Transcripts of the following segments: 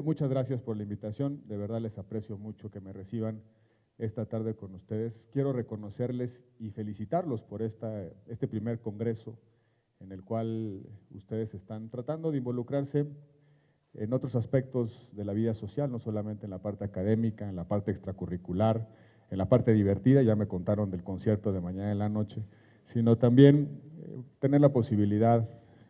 Muchas gracias por la invitación, de verdad les aprecio mucho que me reciban esta tarde con ustedes. Quiero reconocerles y felicitarlos por este primer congreso en el cual ustedes están tratando de involucrarse en otros aspectos de la vida social, no solamente en la parte académica, en la parte extracurricular, en la parte divertida, ya me contaron del concierto de mañana en la noche, sino también tener la posibilidad,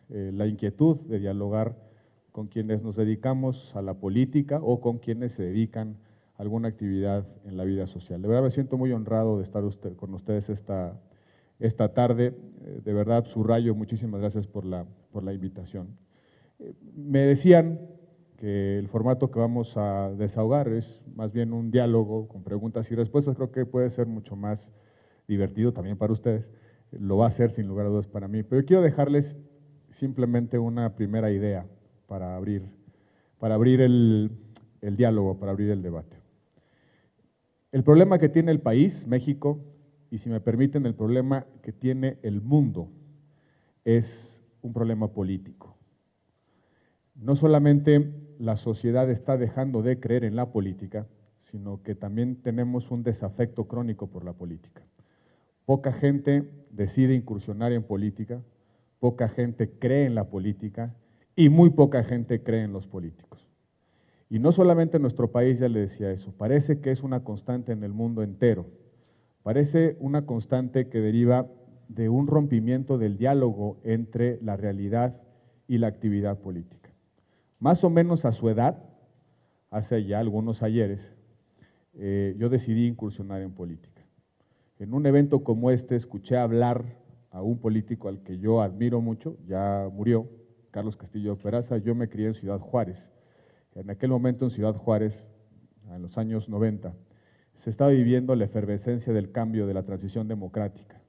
la inquietud de dialogar con quienes nos dedicamos a la política o con quienes se dedican a alguna actividad en la vida social. De verdad me siento muy honrado de estar con ustedes esta tarde. De verdad subrayo, muchísimas gracias por la invitación. Me decían que el formato que vamos a desahogar es más bien un diálogo con preguntas y respuestas. Creo que puede ser mucho más divertido también para ustedes. Lo va a ser sin lugar a dudas para mí. Pero quiero dejarles simplemente una primera idea para abrir el diálogo, para abrir el debate. El problema que tiene el país, México, y si me permiten, el problema que tiene el mundo, es un problema político. No solamente la sociedad está dejando de creer en la política, sino que también tenemos un desafecto crónico por la política. Poca gente decide incursionar en política, poca gente cree en la política y muy poca gente cree en los políticos. Y no solamente en nuestro país, ya le decía eso, parece que es una constante en el mundo entero. Parece una constante que deriva de un rompimiento del diálogo entre la realidad y la actividad política. Más o menos a su edad, hace ya algunos ayeres, yo decidí incursionar en política. En un evento como este escuché hablar a un político al que yo admiro mucho, ya murió, Carlos Castillo Peraza. Yo me crié en Ciudad Juárez. En aquel momento en Ciudad Juárez, en los años 90, se estaba viviendo la efervescencia del cambio, de la transición democrática.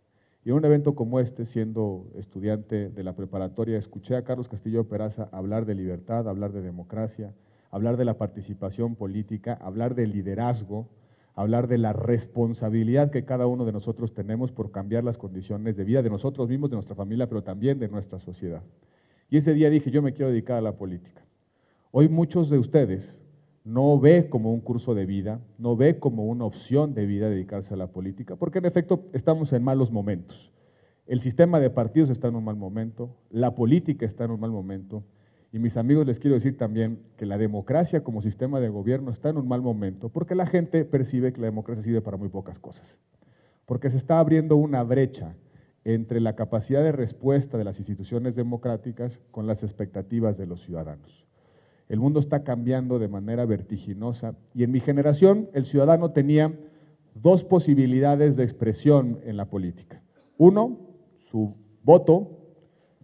Y en un evento como este, siendo estudiante de la preparatoria, escuché a Carlos Castillo Peraza hablar de libertad, hablar de democracia, hablar de la participación política, hablar de liderazgo, hablar de la responsabilidad que cada uno de nosotros tenemos por cambiar las condiciones de vida de nosotros mismos, de nuestra familia, pero también de nuestra sociedad. Y ese día dije, yo me quiero dedicar a la política. Hoy muchos de ustedes no ve como un curso de vida, no ve como una opción de vida dedicarse a la política, porque en efecto estamos en malos momentos. El sistema de partidos está en un mal momento, la política está en un mal momento, y mis amigos, les quiero decir también que la democracia como sistema de gobierno está en un mal momento, porque la gente percibe que la democracia sirve para muy pocas cosas, porque se está abriendo una brecha entre la capacidad de respuesta de las instituciones democráticas con las expectativas de los ciudadanos. El mundo está cambiando de manera vertiginosa y en mi generación el ciudadano tenía dos posibilidades de expresión en la política. Uno, su voto,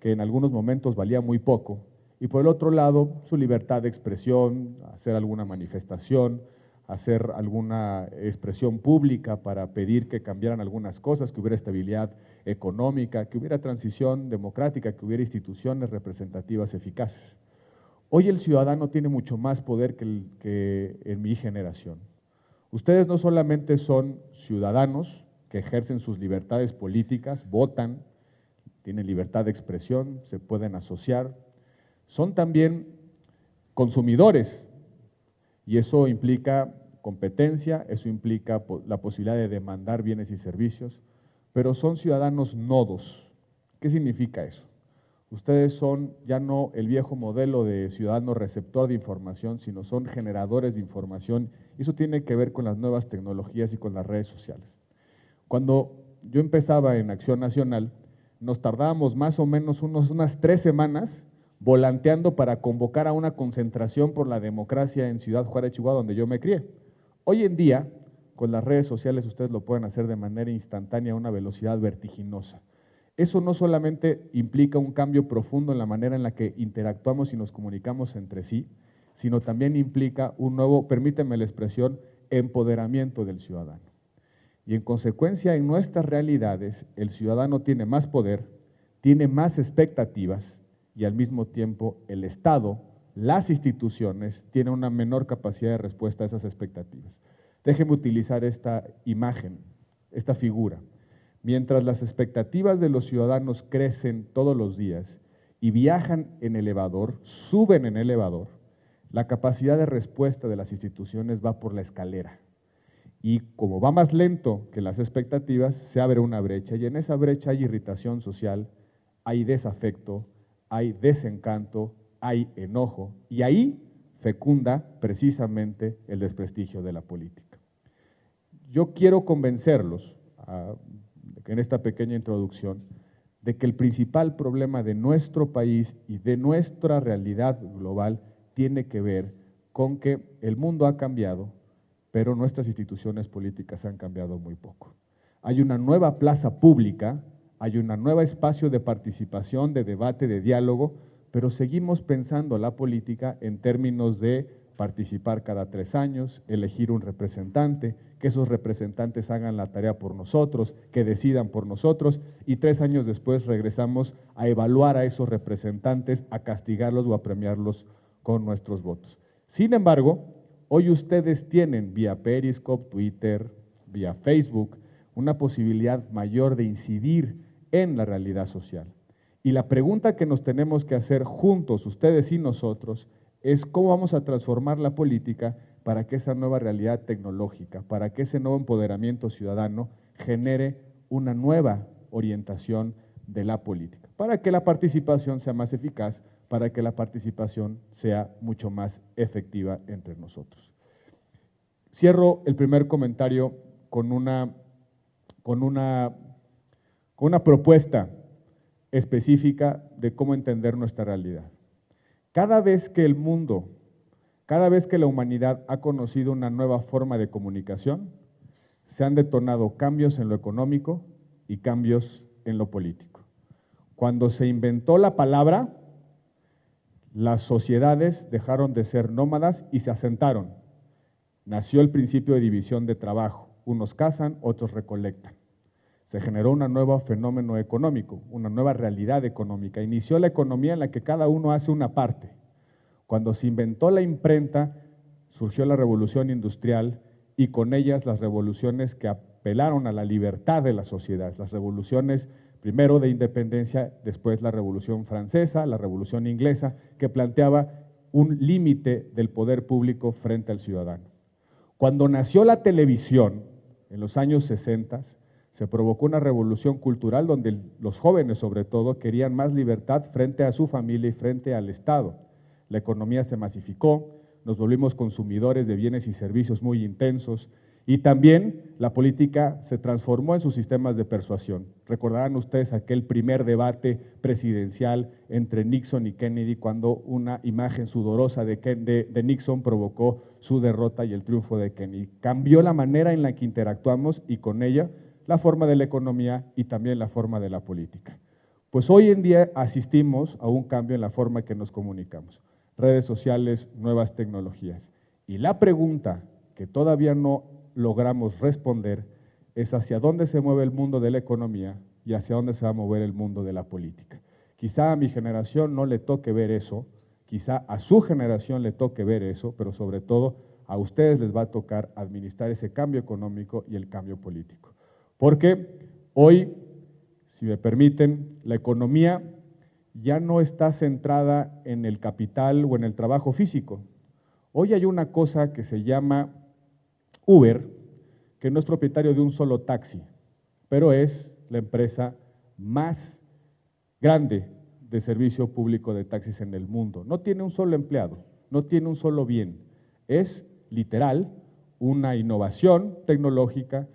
que en algunos momentos valía muy poco, y por el otro lado, su libertad de expresión, hacer alguna manifestación, hacer alguna expresión pública para pedir que cambiaran algunas cosas, que hubiera estabilidad económica, que hubiera transición democrática, que hubiera instituciones representativas eficaces. Hoy el ciudadano tiene mucho más poder que en mi generación. Ustedes no solamente son ciudadanos que ejercen sus libertades políticas, votan, tienen libertad de expresión, se pueden asociar, son también consumidores y eso implica competencia, eso implica la posibilidad de demandar bienes y servicios, pero son ciudadanos nodos. ¿Qué significa eso? Ustedes son ya no el viejo modelo de ciudadano receptor de información, sino son generadores de información, y eso tiene que ver con las nuevas tecnologías y con las redes sociales. Cuando yo empezaba en Acción Nacional, nos tardábamos más o menos unas 3 semanas volanteando para convocar a una concentración por la democracia en Ciudad Juárez, Chihuahua, donde yo me crié. Hoy en día, con las redes sociales, ustedes lo pueden hacer de manera instantánea a una velocidad vertiginosa. Eso no solamente implica un cambio profundo en la manera en la que interactuamos y nos comunicamos entre sí, sino también implica un nuevo, permíteme la expresión, empoderamiento del ciudadano. Y en consecuencia, en nuestras realidades, el ciudadano tiene más poder, tiene más expectativas y al mismo tiempo el Estado, las instituciones, tienen una menor capacidad de respuesta a esas expectativas. Déjenme utilizar esta imagen, esta figura. Mientras las expectativas de los ciudadanos crecen todos los días y viajan en elevador, suben en elevador, la capacidad de respuesta de las instituciones va por la escalera. Y como va más lento que las expectativas, se abre una brecha, y en esa brecha hay irritación social, hay desafecto, hay desencanto, hay enojo, y ahí fecunda precisamente el desprestigio de la política. Yo quiero convencerlos, en esta pequeña introducción, de que el principal problema de nuestro país y de nuestra realidad global tiene que ver con que el mundo ha cambiado, pero nuestras instituciones políticas han cambiado muy poco. Hay una nueva plaza pública, hay un nuevo espacio de participación, de debate, de diálogo, pero seguimos pensando la política en términos de participar cada 3 años, elegir un representante, que esos representantes hagan la tarea por nosotros, que decidan por nosotros, y 3 años después regresamos a evaluar a esos representantes, a castigarlos o a premiarlos con nuestros votos. Sin embargo, hoy ustedes tienen vía Periscope, Twitter, vía Facebook, una posibilidad mayor de incidir en la realidad social. Y la pregunta que nos tenemos que hacer juntos, ustedes y nosotros, es cómo vamos a transformar la política para que esa nueva realidad tecnológica, para que ese nuevo empoderamiento ciudadano genere una nueva orientación de la política, para que la participación sea más eficaz, para que la participación sea mucho más efectiva entre nosotros. Cierro el primer comentario con una propuesta específica de cómo entender nuestra realidad. Cada vez que el mundo, cada vez que la humanidad ha conocido una nueva forma de comunicación, se han detonado cambios en lo económico y cambios en lo político. Cuando se inventó la palabra, las sociedades dejaron de ser nómadas y se asentaron. Nació el principio de división de trabajo. Unos cazan, otros recolectan. Se generó un nuevo fenómeno económico, una nueva realidad económica. Inició la economía en la que cada uno hace una parte. Cuando se inventó la imprenta, surgió la revolución industrial y con ellas las revoluciones que apelaron a la libertad de la sociedad, las revoluciones primero de independencia, después la Revolución Francesa, la Revolución Inglesa, que planteaba un límite del poder público frente al ciudadano. Cuando nació la televisión, en los años 60, se provocó una revolución cultural donde los jóvenes, sobre todo, querían más libertad frente a su familia y frente al Estado. La economía se masificó, nos volvimos consumidores de bienes y servicios muy intensos, y también la política se transformó en sus sistemas de persuasión. Recordarán ustedes aquel primer debate presidencial entre Nixon y Kennedy, cuando una imagen sudorosa de Nixon provocó su derrota y el triunfo de Kennedy. Cambió la manera en la que interactuamos y con ella la forma de la economía y también la forma de la política. Pues hoy en día asistimos a un cambio en la forma que nos comunicamos. Redes sociales, nuevas tecnologías. Y la pregunta que todavía no logramos responder es hacia dónde se mueve el mundo de la economía y hacia dónde se va a mover el mundo de la política. Quizá a mi generación no le toque ver eso, quizá a su generación le toque ver eso, pero sobre todo a ustedes les va a tocar administrar ese cambio económico y el cambio político. Porque hoy, si me permiten, la economía ya no está centrada en el capital o en el trabajo físico. Hoy hay una cosa que se llama Uber, que no es propietario de un solo taxi, pero es la empresa más grande de servicio público de taxis en el mundo. No tiene un solo empleado, no tiene un solo bien. Es literal una innovación tecnológica,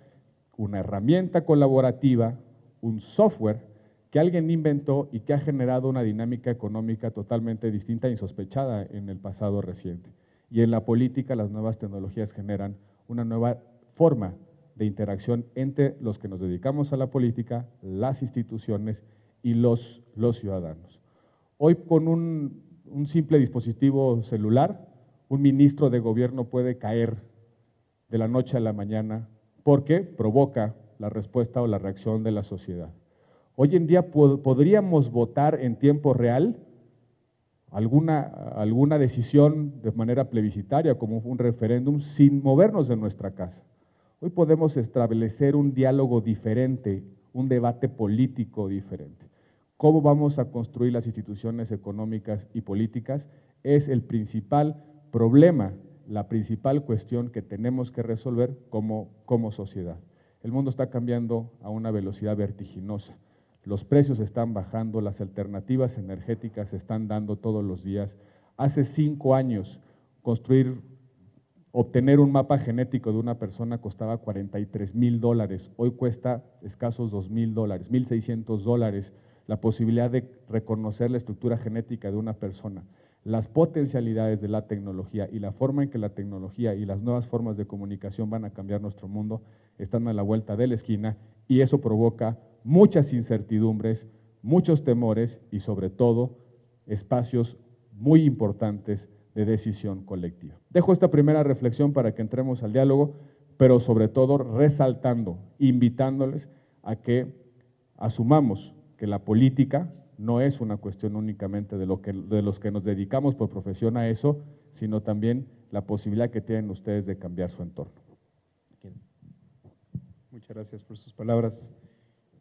una herramienta colaborativa, un software que alguien inventó y que ha generado una dinámica económica totalmente distinta e insospechada en el pasado reciente. Y en la política las nuevas tecnologías generan una nueva forma de interacción entre los que nos dedicamos a la política, las instituciones y los ciudadanos. Hoy con un simple dispositivo celular, un ministro de gobierno puede caer de la noche a la mañana porque provoca la respuesta o la reacción de la sociedad. Hoy en día podríamos votar en tiempo real alguna decisión de manera plebiscitaria, como un referéndum, sin movernos de nuestra casa. Hoy podemos establecer un diálogo diferente, un debate político diferente. ¿Cómo vamos a construir las instituciones económicas y políticas? Es el principal problema, la principal cuestión que tenemos que resolver como sociedad. El mundo está cambiando a una velocidad vertiginosa. Los precios están bajando, las alternativas energéticas se están dando todos los días. Hace 5 años, obtener un mapa genético de una persona costaba $43,000, hoy cuesta escasos $2,000, $1,600, la posibilidad de reconocer la estructura genética de una persona. Las potencialidades de la tecnología y la forma en que la tecnología y las nuevas formas de comunicación van a cambiar nuestro mundo están a la vuelta de la esquina, y eso provoca muchas incertidumbres, muchos temores y sobre todo espacios muy importantes de decisión colectiva. Dejo esta primera reflexión para que entremos al diálogo, pero sobre todo resaltando, invitándoles a que asumamos que la política no es una cuestión únicamente de los que nos dedicamos por profesión a eso, sino también la posibilidad que tienen ustedes de cambiar su entorno. Muchas gracias por sus palabras.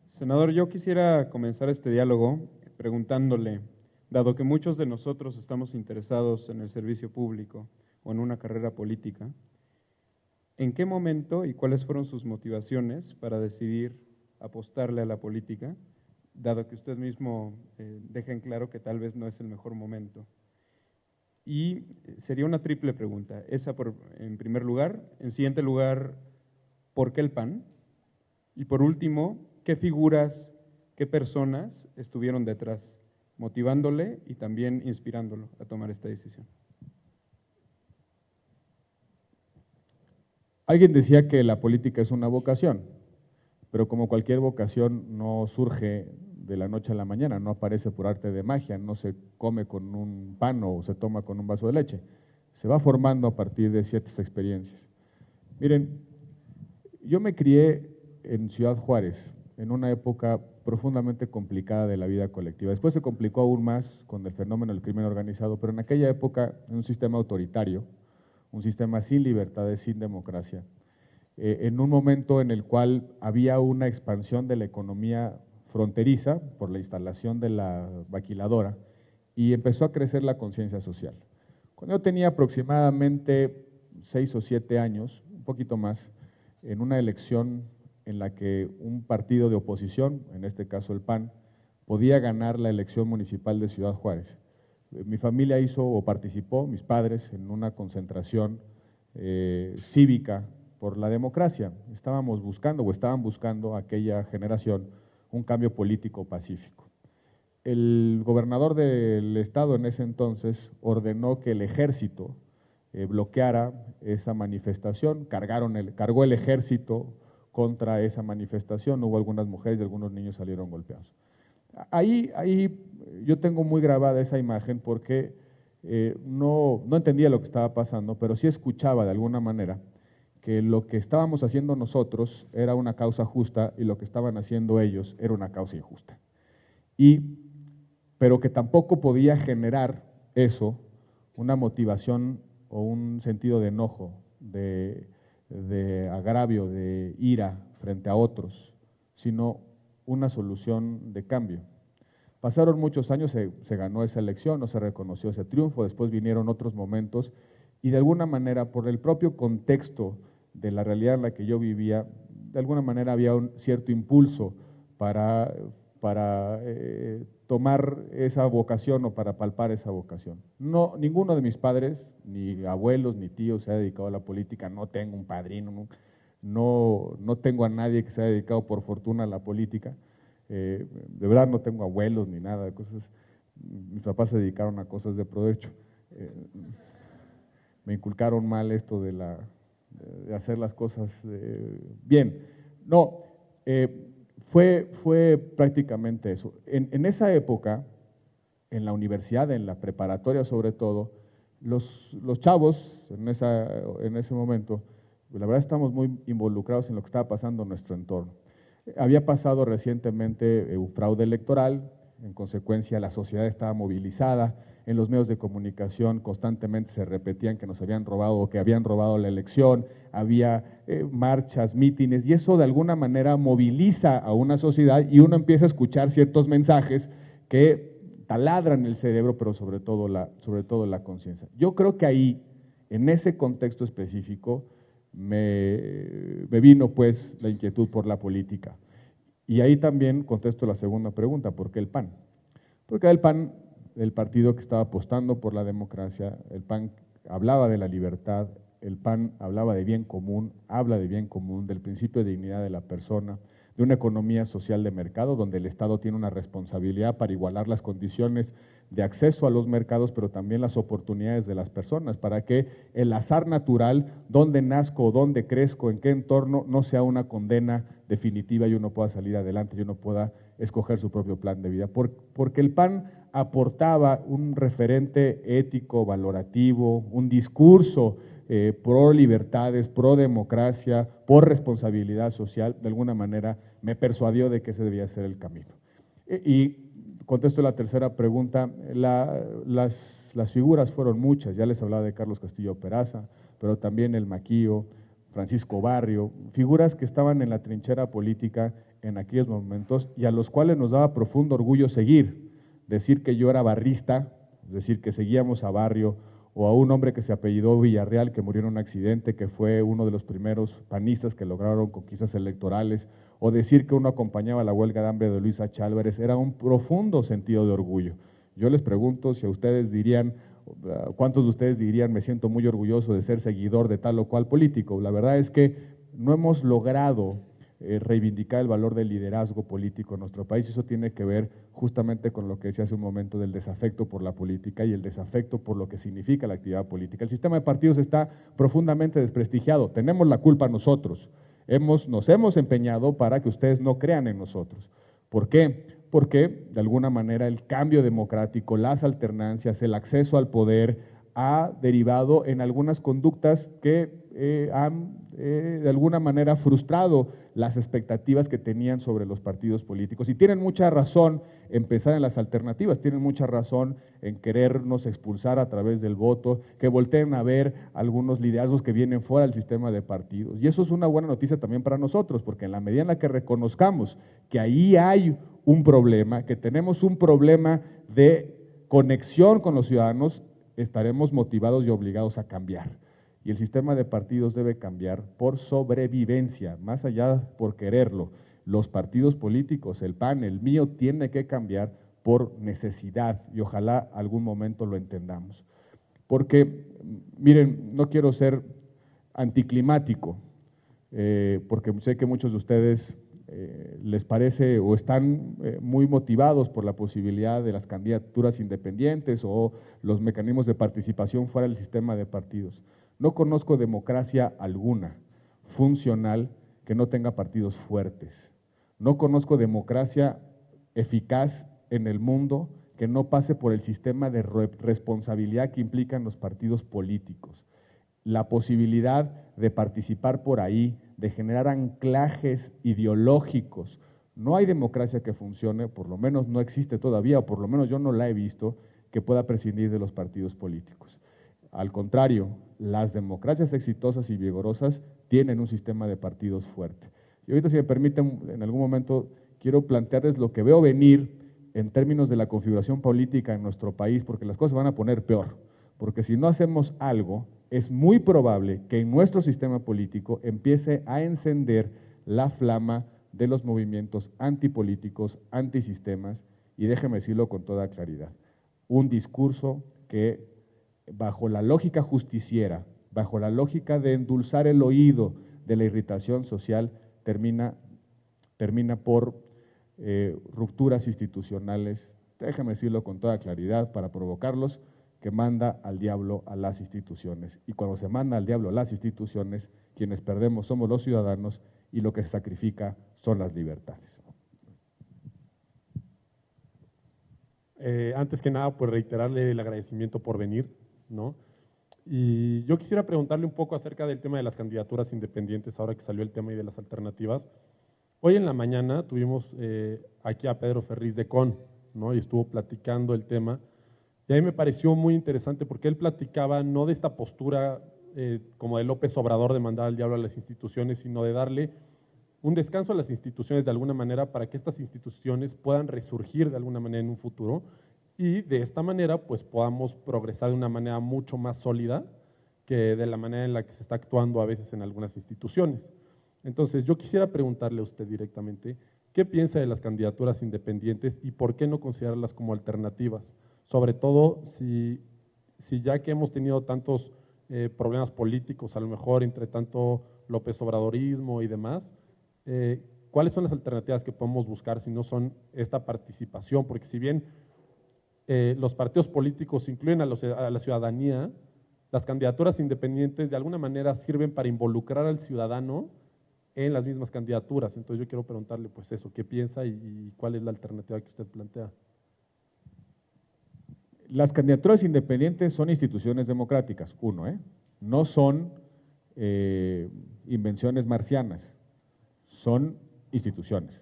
Senador, yo quisiera comenzar este diálogo preguntándole, dado que muchos de nosotros estamos interesados en el servicio público o en una carrera política, ¿en qué momento y cuáles fueron sus motivaciones para decidir apostarle a la política, dado que usted mismo deja en claro que tal vez no es el mejor momento? Y sería una triple pregunta, esa en primer lugar. En siguiente lugar, ¿por qué el PAN? Y por último, ¿qué figuras, qué personas estuvieron detrás, motivándole y también inspirándolo a tomar esta decisión? Alguien decía que la política es una vocación, pero como cualquier vocación no surge de la noche a la mañana, no aparece por arte de magia, no se come con un pan o se toma con un vaso de leche, se va formando a partir de ciertas experiencias. Miren, yo me crié en Ciudad Juárez, en una época profundamente complicada de la vida colectiva. Después se complicó aún más con el fenómeno del crimen organizado, pero en aquella época, en un sistema autoritario, un sistema sin libertades, sin democracia, en un momento en el cual había una expansión de la economía fronteriza por la instalación de la maquiladora y empezó a crecer la conciencia social. Cuando yo tenía aproximadamente 6 o 7 años, un poquito más, en una elección en la que un partido de oposición, en este caso el PAN, podía ganar la elección municipal de Ciudad Juárez. Mi familia hizo o participó, mis padres, en una concentración cívica por la democracia. Estábamos buscando o estaban buscando aquella generación un cambio político pacífico. El gobernador del estado en ese entonces ordenó que el ejército bloqueara esa manifestación, cargó el ejército contra esa manifestación, hubo algunas mujeres y algunos niños salieron golpeados. Ahí yo tengo muy grabada esa imagen porque no entendía lo que estaba pasando, pero sí escuchaba de alguna manera que lo que estábamos haciendo nosotros era una causa justa y lo que estaban haciendo ellos era una causa injusta. Pero que tampoco podía generar eso una motivación o un sentido de enojo, de agravio, de ira frente a otros, sino una solución de cambio. Pasaron muchos años, se ganó esa elección, no se reconoció ese triunfo, después vinieron otros momentos y de alguna manera por el propio contexto de la realidad en la que yo vivía, de alguna manera había un cierto impulso para tomar esa vocación o para palpar esa vocación. No, ninguno de mis padres, ni abuelos, ni tíos se ha dedicado a la política, no tengo un padrino, no tengo a nadie que se haya dedicado por fortuna a la política, de verdad no tengo abuelos ni nada de cosas, mis papás se dedicaron a cosas de provecho, me inculcaron mal esto de hacer las cosas bien. No, fue prácticamente eso. En esa época, en la universidad, en la preparatoria sobre todo, los chavos en ese momento, la verdad estamos muy involucrados en lo que estaba pasando en nuestro entorno. Había pasado recientemente un fraude electoral, en consecuencia la sociedad estaba movilizada, en los medios de comunicación constantemente se repetían que nos habían robado o que habían robado la elección, había marchas, mítines, y eso de alguna manera moviliza a una sociedad y uno empieza a escuchar ciertos mensajes que taladran el cerebro, pero sobre todo la conciencia. Yo creo que ahí En ese contexto específico me vino pues la inquietud por la política. Y ahí también contesto la segunda pregunta, ¿por qué el PAN? Porque el PAN, el partido que estaba apostando por la democracia, el PAN hablaba de la libertad, el PAN hablaba de bien común, habla de bien común, del principio de dignidad de la persona, de una economía social de mercado donde el Estado tiene una responsabilidad para igualar las condiciones de acceso a los mercados, pero también las oportunidades de las personas, para que el azar natural, dónde nazco o dónde crezco, en qué entorno, no sea una condena definitiva y uno pueda salir adelante y uno pueda escoger su propio plan de vida. Porque el PAN aportaba un referente ético, valorativo, un discurso pro libertades, pro democracia, por responsabilidad social, de alguna manera me persuadió de que ese debía ser el camino. Y contesto la tercera pregunta, las figuras fueron muchas, ya les hablaba de Carlos Castillo Peraza, pero también el Maquío, Francisco Barrio, figuras que estaban en la trinchera política en aquellos momentos y a los cuales nos daba profundo orgullo seguir, decir que yo era barrista, es decir, que seguíamos a Barrio, o a un hombre que se apellidó Villarreal, que murió en un accidente, que fue uno de los primeros panistas que lograron conquistas electorales, o decir que uno acompañaba la huelga de hambre de Luis H. Álvarez, era un profundo sentido de orgullo. Yo les pregunto si a ustedes dirían, ¿cuántos de ustedes dirían, me siento muy orgulloso de ser seguidor de tal o cual político? La verdad es que no hemos logrado reivindicar el valor del liderazgo político en nuestro país. Eso tiene que ver justamente con lo que decía hace un momento del desafecto por la política y el desafecto por lo que significa la actividad política. El sistema de partidos está profundamente desprestigiado. Tenemos la culpa nosotros. Nos hemos empeñado para que ustedes no crean en nosotros. ¿Por qué? Porque de alguna manera el cambio democrático, las alternancias, el acceso al poder ha derivado en algunas conductas que han de alguna manera frustrado las expectativas que tenían sobre los partidos políticos. Y tienen mucha razón en pensar en las alternativas, tienen mucha razón en querernos expulsar a través del voto, que volteen a ver algunos liderazgos que vienen fuera del sistema de partidos. Y eso es una buena noticia también para nosotros, porque en la medida en la que reconozcamos que ahí hay un problema, que tenemos un problema de conexión con los ciudadanos, estaremos motivados y obligados a cambiar. Y el sistema de partidos debe cambiar por sobrevivencia, más allá por quererlo. Los partidos políticos, el PAN, el mío, tiene que cambiar por necesidad y ojalá algún momento lo entendamos. Porque, miren, no quiero ser anticlimático, porque sé que muchos de ustedes les parece o están muy motivados por la posibilidad de las candidaturas independientes o los mecanismos de participación fuera del sistema de partidos. No conozco democracia alguna funcional que no tenga partidos fuertes. No conozco democracia eficaz en el mundo que no pase por el sistema de responsabilidad que implican los partidos políticos. La posibilidad de participar por ahí, de generar anclajes ideológicos. No hay democracia que funcione, por lo menos no existe todavía, o por lo menos yo no la he visto, que pueda prescindir de los partidos políticos. Al contrario, las democracias exitosas y vigorosas tienen un sistema de partidos fuerte. Y ahorita, si me permiten, en algún momento quiero plantearles lo que veo venir en términos de la configuración política en nuestro país, porque las cosas van a poner peor. Porque si no hacemos algo, es muy probable que en nuestro sistema político empiece a encender la flama de los movimientos antipolíticos, antisistemas, y déjeme decirlo con toda claridad, un discurso que bajo la lógica justiciera, bajo la lógica de endulzar el oído de la irritación social, termina por rupturas institucionales, déjame decirlo con toda claridad para provocarlos, que manda al diablo a las instituciones. Y cuando se manda al diablo a las instituciones, quienes perdemos somos los ciudadanos y lo que se sacrifica son las libertades. Antes que nada, pues reiterarle el agradecimiento por venir, ¿no? Y yo quisiera preguntarle un poco acerca del tema de las candidaturas independientes, ahora que salió el tema y de las alternativas. Hoy en la mañana tuvimos aquí a Pedro Ferriz de CON, ¿no? Y estuvo platicando el tema. Y a mí me pareció muy interesante porque él platicaba no de esta postura como de López Obrador de mandar al diablo a las instituciones, sino de darle un descanso a las instituciones de alguna manera para que estas instituciones puedan resurgir de alguna manera en un futuro y de esta manera pues podamos progresar de una manera mucho más sólida que de la manera en la que se está actuando a veces en algunas instituciones. Entonces, yo quisiera preguntarle a usted directamente, ¿qué piensa de las candidaturas independientes y por qué no considerarlas como alternativas? Sobre todo si ya que hemos tenido tantos problemas políticos, a lo mejor entre tanto López Obradorismo y demás, ¿cuáles son las alternativas que podemos buscar si no son esta participación? Porque si bien los partidos políticos incluyen a la ciudadanía, las candidaturas independientes de alguna manera sirven para involucrar al ciudadano en las mismas candidaturas. Entonces yo quiero preguntarle pues eso, ¿qué piensa y cuál es la alternativa que usted plantea? Las candidaturas independientes son instituciones democráticas, no son invenciones marcianas, son instituciones,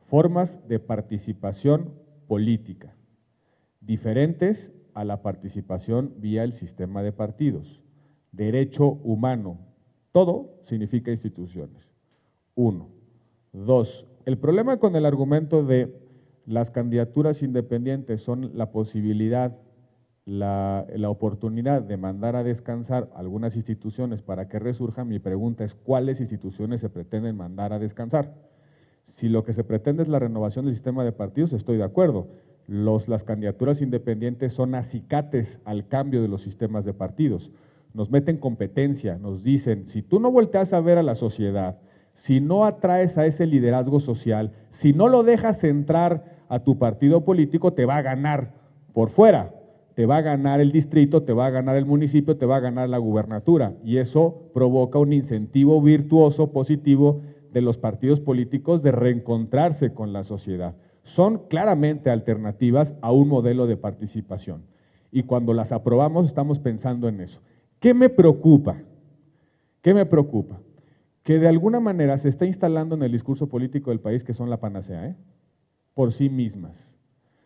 formas de participación política, diferentes a la participación vía el sistema de partidos, derecho humano, todo significa instituciones. 1. 2. El problema con el argumento de las candidaturas independientes son la posibilidad, la oportunidad de mandar a descansar algunas instituciones para que resurjan. Mi pregunta es, ¿cuáles instituciones se pretenden mandar a descansar? Si lo que se pretende es la renovación del sistema de partidos, estoy de acuerdo. Las candidaturas independientes son acicates al cambio de los sistemas de partidos. Nos meten competencia, nos dicen, si tú no volteas a ver a la sociedad, si no atraes a ese liderazgo social, si no lo dejas entrar a tu partido político, te va a ganar por fuera, te va a ganar el distrito, te va a ganar el municipio, te va a ganar la gubernatura, y eso provoca un incentivo virtuoso, positivo, de los partidos políticos de reencontrarse con la sociedad. Son claramente alternativas a un modelo de participación, y cuando las aprobamos estamos pensando en eso. ¿Qué me preocupa? ¿Qué me preocupa? Que de alguna manera se está instalando en el discurso político del país que son la panacea, por sí mismas.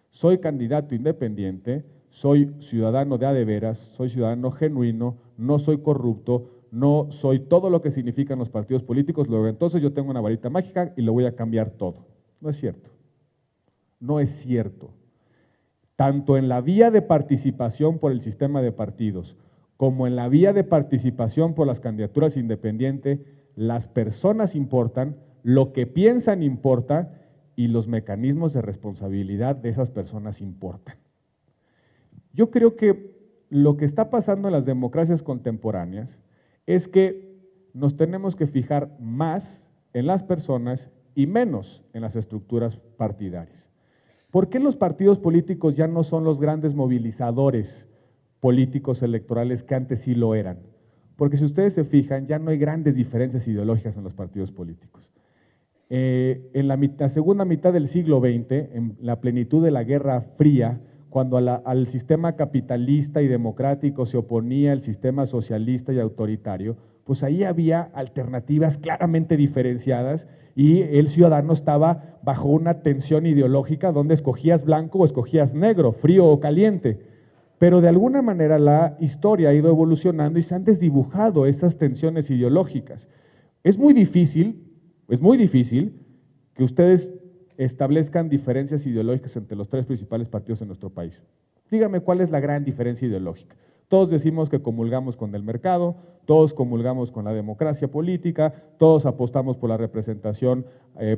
Soy candidato independiente, soy ciudadano de a de veras, soy ciudadano genuino, no soy corrupto, no soy todo lo que significan los partidos políticos, luego entonces yo tengo una varita mágica y lo voy a cambiar todo. No es cierto. No es cierto. Tanto en la vía de participación por el sistema de partidos, como en la vía de participación por las candidaturas independientes, las personas importan, lo que piensan importa y los mecanismos de responsabilidad de esas personas importan. Yo creo que lo que está pasando en las democracias contemporáneas es que nos tenemos que fijar más en las personas y menos en las estructuras partidarias. ¿Por qué los partidos políticos ya no son los grandes movilizadores políticos electorales que antes sí lo eran? Porque si ustedes se fijan, ya no hay grandes diferencias ideológicas en los partidos políticos. En la segunda mitad del siglo XX, en la plenitud de la Guerra Fría, cuando al sistema capitalista y democrático se oponía el sistema socialista y autoritario, pues ahí había alternativas claramente diferenciadas y el ciudadano estaba bajo una tensión ideológica donde escogías blanco o escogías negro, frío o caliente. Pero de alguna manera la historia ha ido evolucionando y se han desdibujado esas tensiones ideológicas. Es muy difícil que ustedes establezcan diferencias ideológicas entre los tres principales partidos en nuestro país. Dígame cuál es la gran diferencia ideológica. Todos decimos que comulgamos con el mercado, todos comulgamos con la democracia política, todos apostamos por la representación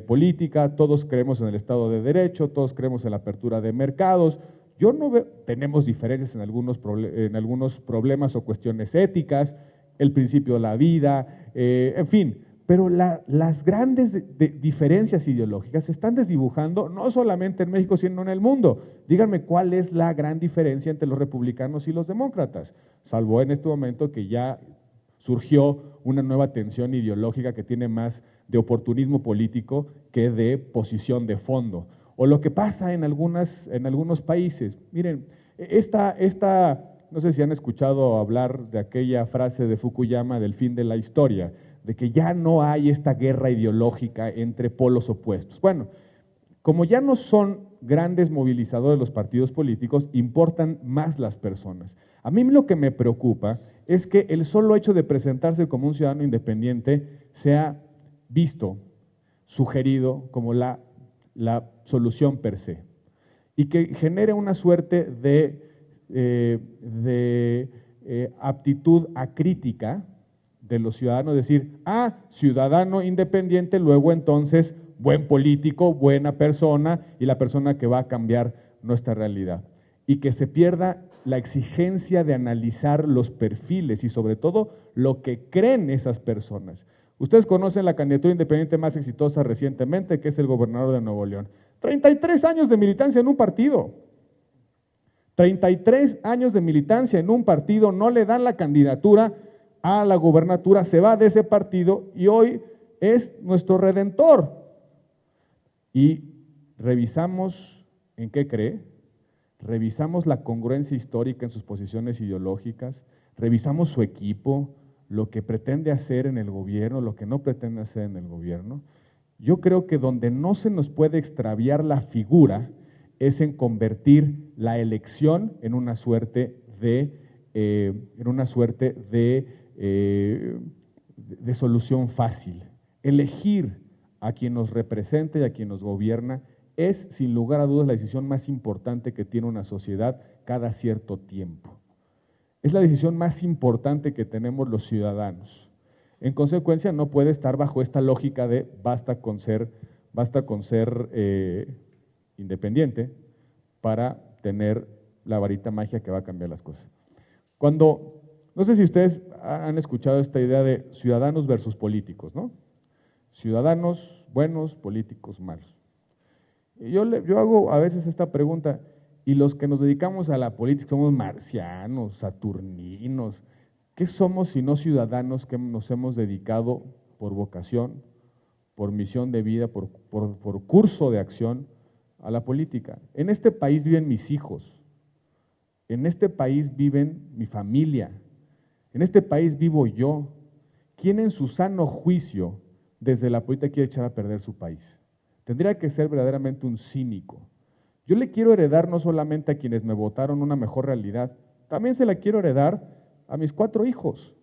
política, todos creemos en el Estado de Derecho, todos creemos en la apertura de mercados. Yo no veo, tenemos diferencias en algunos problemas o cuestiones éticas, el principio de la vida, en fin, pero las grandes diferencias ideológicas se están desdibujando no solamente en México, sino en el mundo. Díganme cuál es la gran diferencia entre los republicanos y los demócratas, salvo en este momento que ya surgió una nueva tensión ideológica que tiene más de oportunismo político que de posición de fondo. O lo que pasa en algunos países. Miren, no sé si han escuchado hablar de aquella frase de Fukuyama del fin de la historia, de que ya no hay esta guerra ideológica entre polos opuestos. Bueno, como ya no son grandes movilizadores los partidos políticos, importan más las personas. A mí lo que me preocupa es que el solo hecho de presentarse como un ciudadano independiente sea visto, sugerido como la solución per se, y que genere una suerte de aptitud acrítica de los ciudadanos, decir, ciudadano independiente, luego entonces buen político, buena persona y la persona que va a cambiar nuestra realidad. Y que se pierda la exigencia de analizar los perfiles y sobre todo lo que creen esas personas. Ustedes conocen la candidatura independiente más exitosa recientemente, que es el gobernador de Nuevo León. 33 años de militancia en un partido. 33 años de militancia en un partido, no le dan la candidatura a la gubernatura, se va de ese partido y hoy es nuestro redentor. Y revisamos en qué cree, revisamos la congruencia histórica en sus posiciones ideológicas, revisamos su equipo, lo que pretende hacer en el gobierno, lo que no pretende hacer en el gobierno. Yo creo que donde no se nos puede extraviar la figura es en convertir la elección en una suerte de solución fácil. Elegir a quien nos representa y a quien nos gobierna es, sin lugar a dudas, la decisión más importante que tiene una sociedad cada cierto tiempo. Es la decisión más importante que tenemos los ciudadanos. En consecuencia, no puede estar bajo esta lógica de basta con ser independiente para tener la varita mágica que va a cambiar las cosas. No sé si ustedes han escuchado esta idea de ciudadanos versus políticos, ¿no? Ciudadanos buenos, políticos malos. Yo hago a veces esta pregunta, y los que nos dedicamos a la política somos marcianos, saturninos, ¿qué somos si no ciudadanos que nos hemos dedicado por vocación, por misión de vida, por curso de acción a la política? En este país viven mis hijos, en este país viven mi familia, en este país vivo yo. ¿Quién en su sano juicio desde la política quiere echar a perder su país? Tendría que ser verdaderamente un cínico. Yo le quiero heredar no solamente a quienes me votaron una mejor realidad, también se la quiero heredar a mis 4 hijos.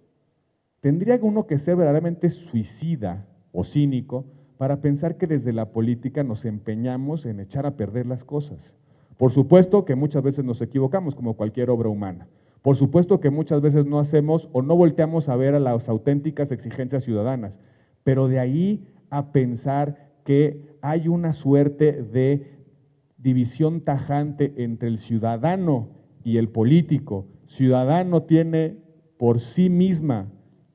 Tendría uno que ser verdaderamente suicida o cínico para pensar que desde la política nos empeñamos en echar a perder las cosas. Por supuesto que muchas veces nos equivocamos, como cualquier obra humana. Por supuesto que muchas veces no hacemos o no volteamos a ver a las auténticas exigencias ciudadanas, pero de ahí a pensar que hay una suerte de división tajante entre el ciudadano y el político. Ciudadano tiene por sí misma,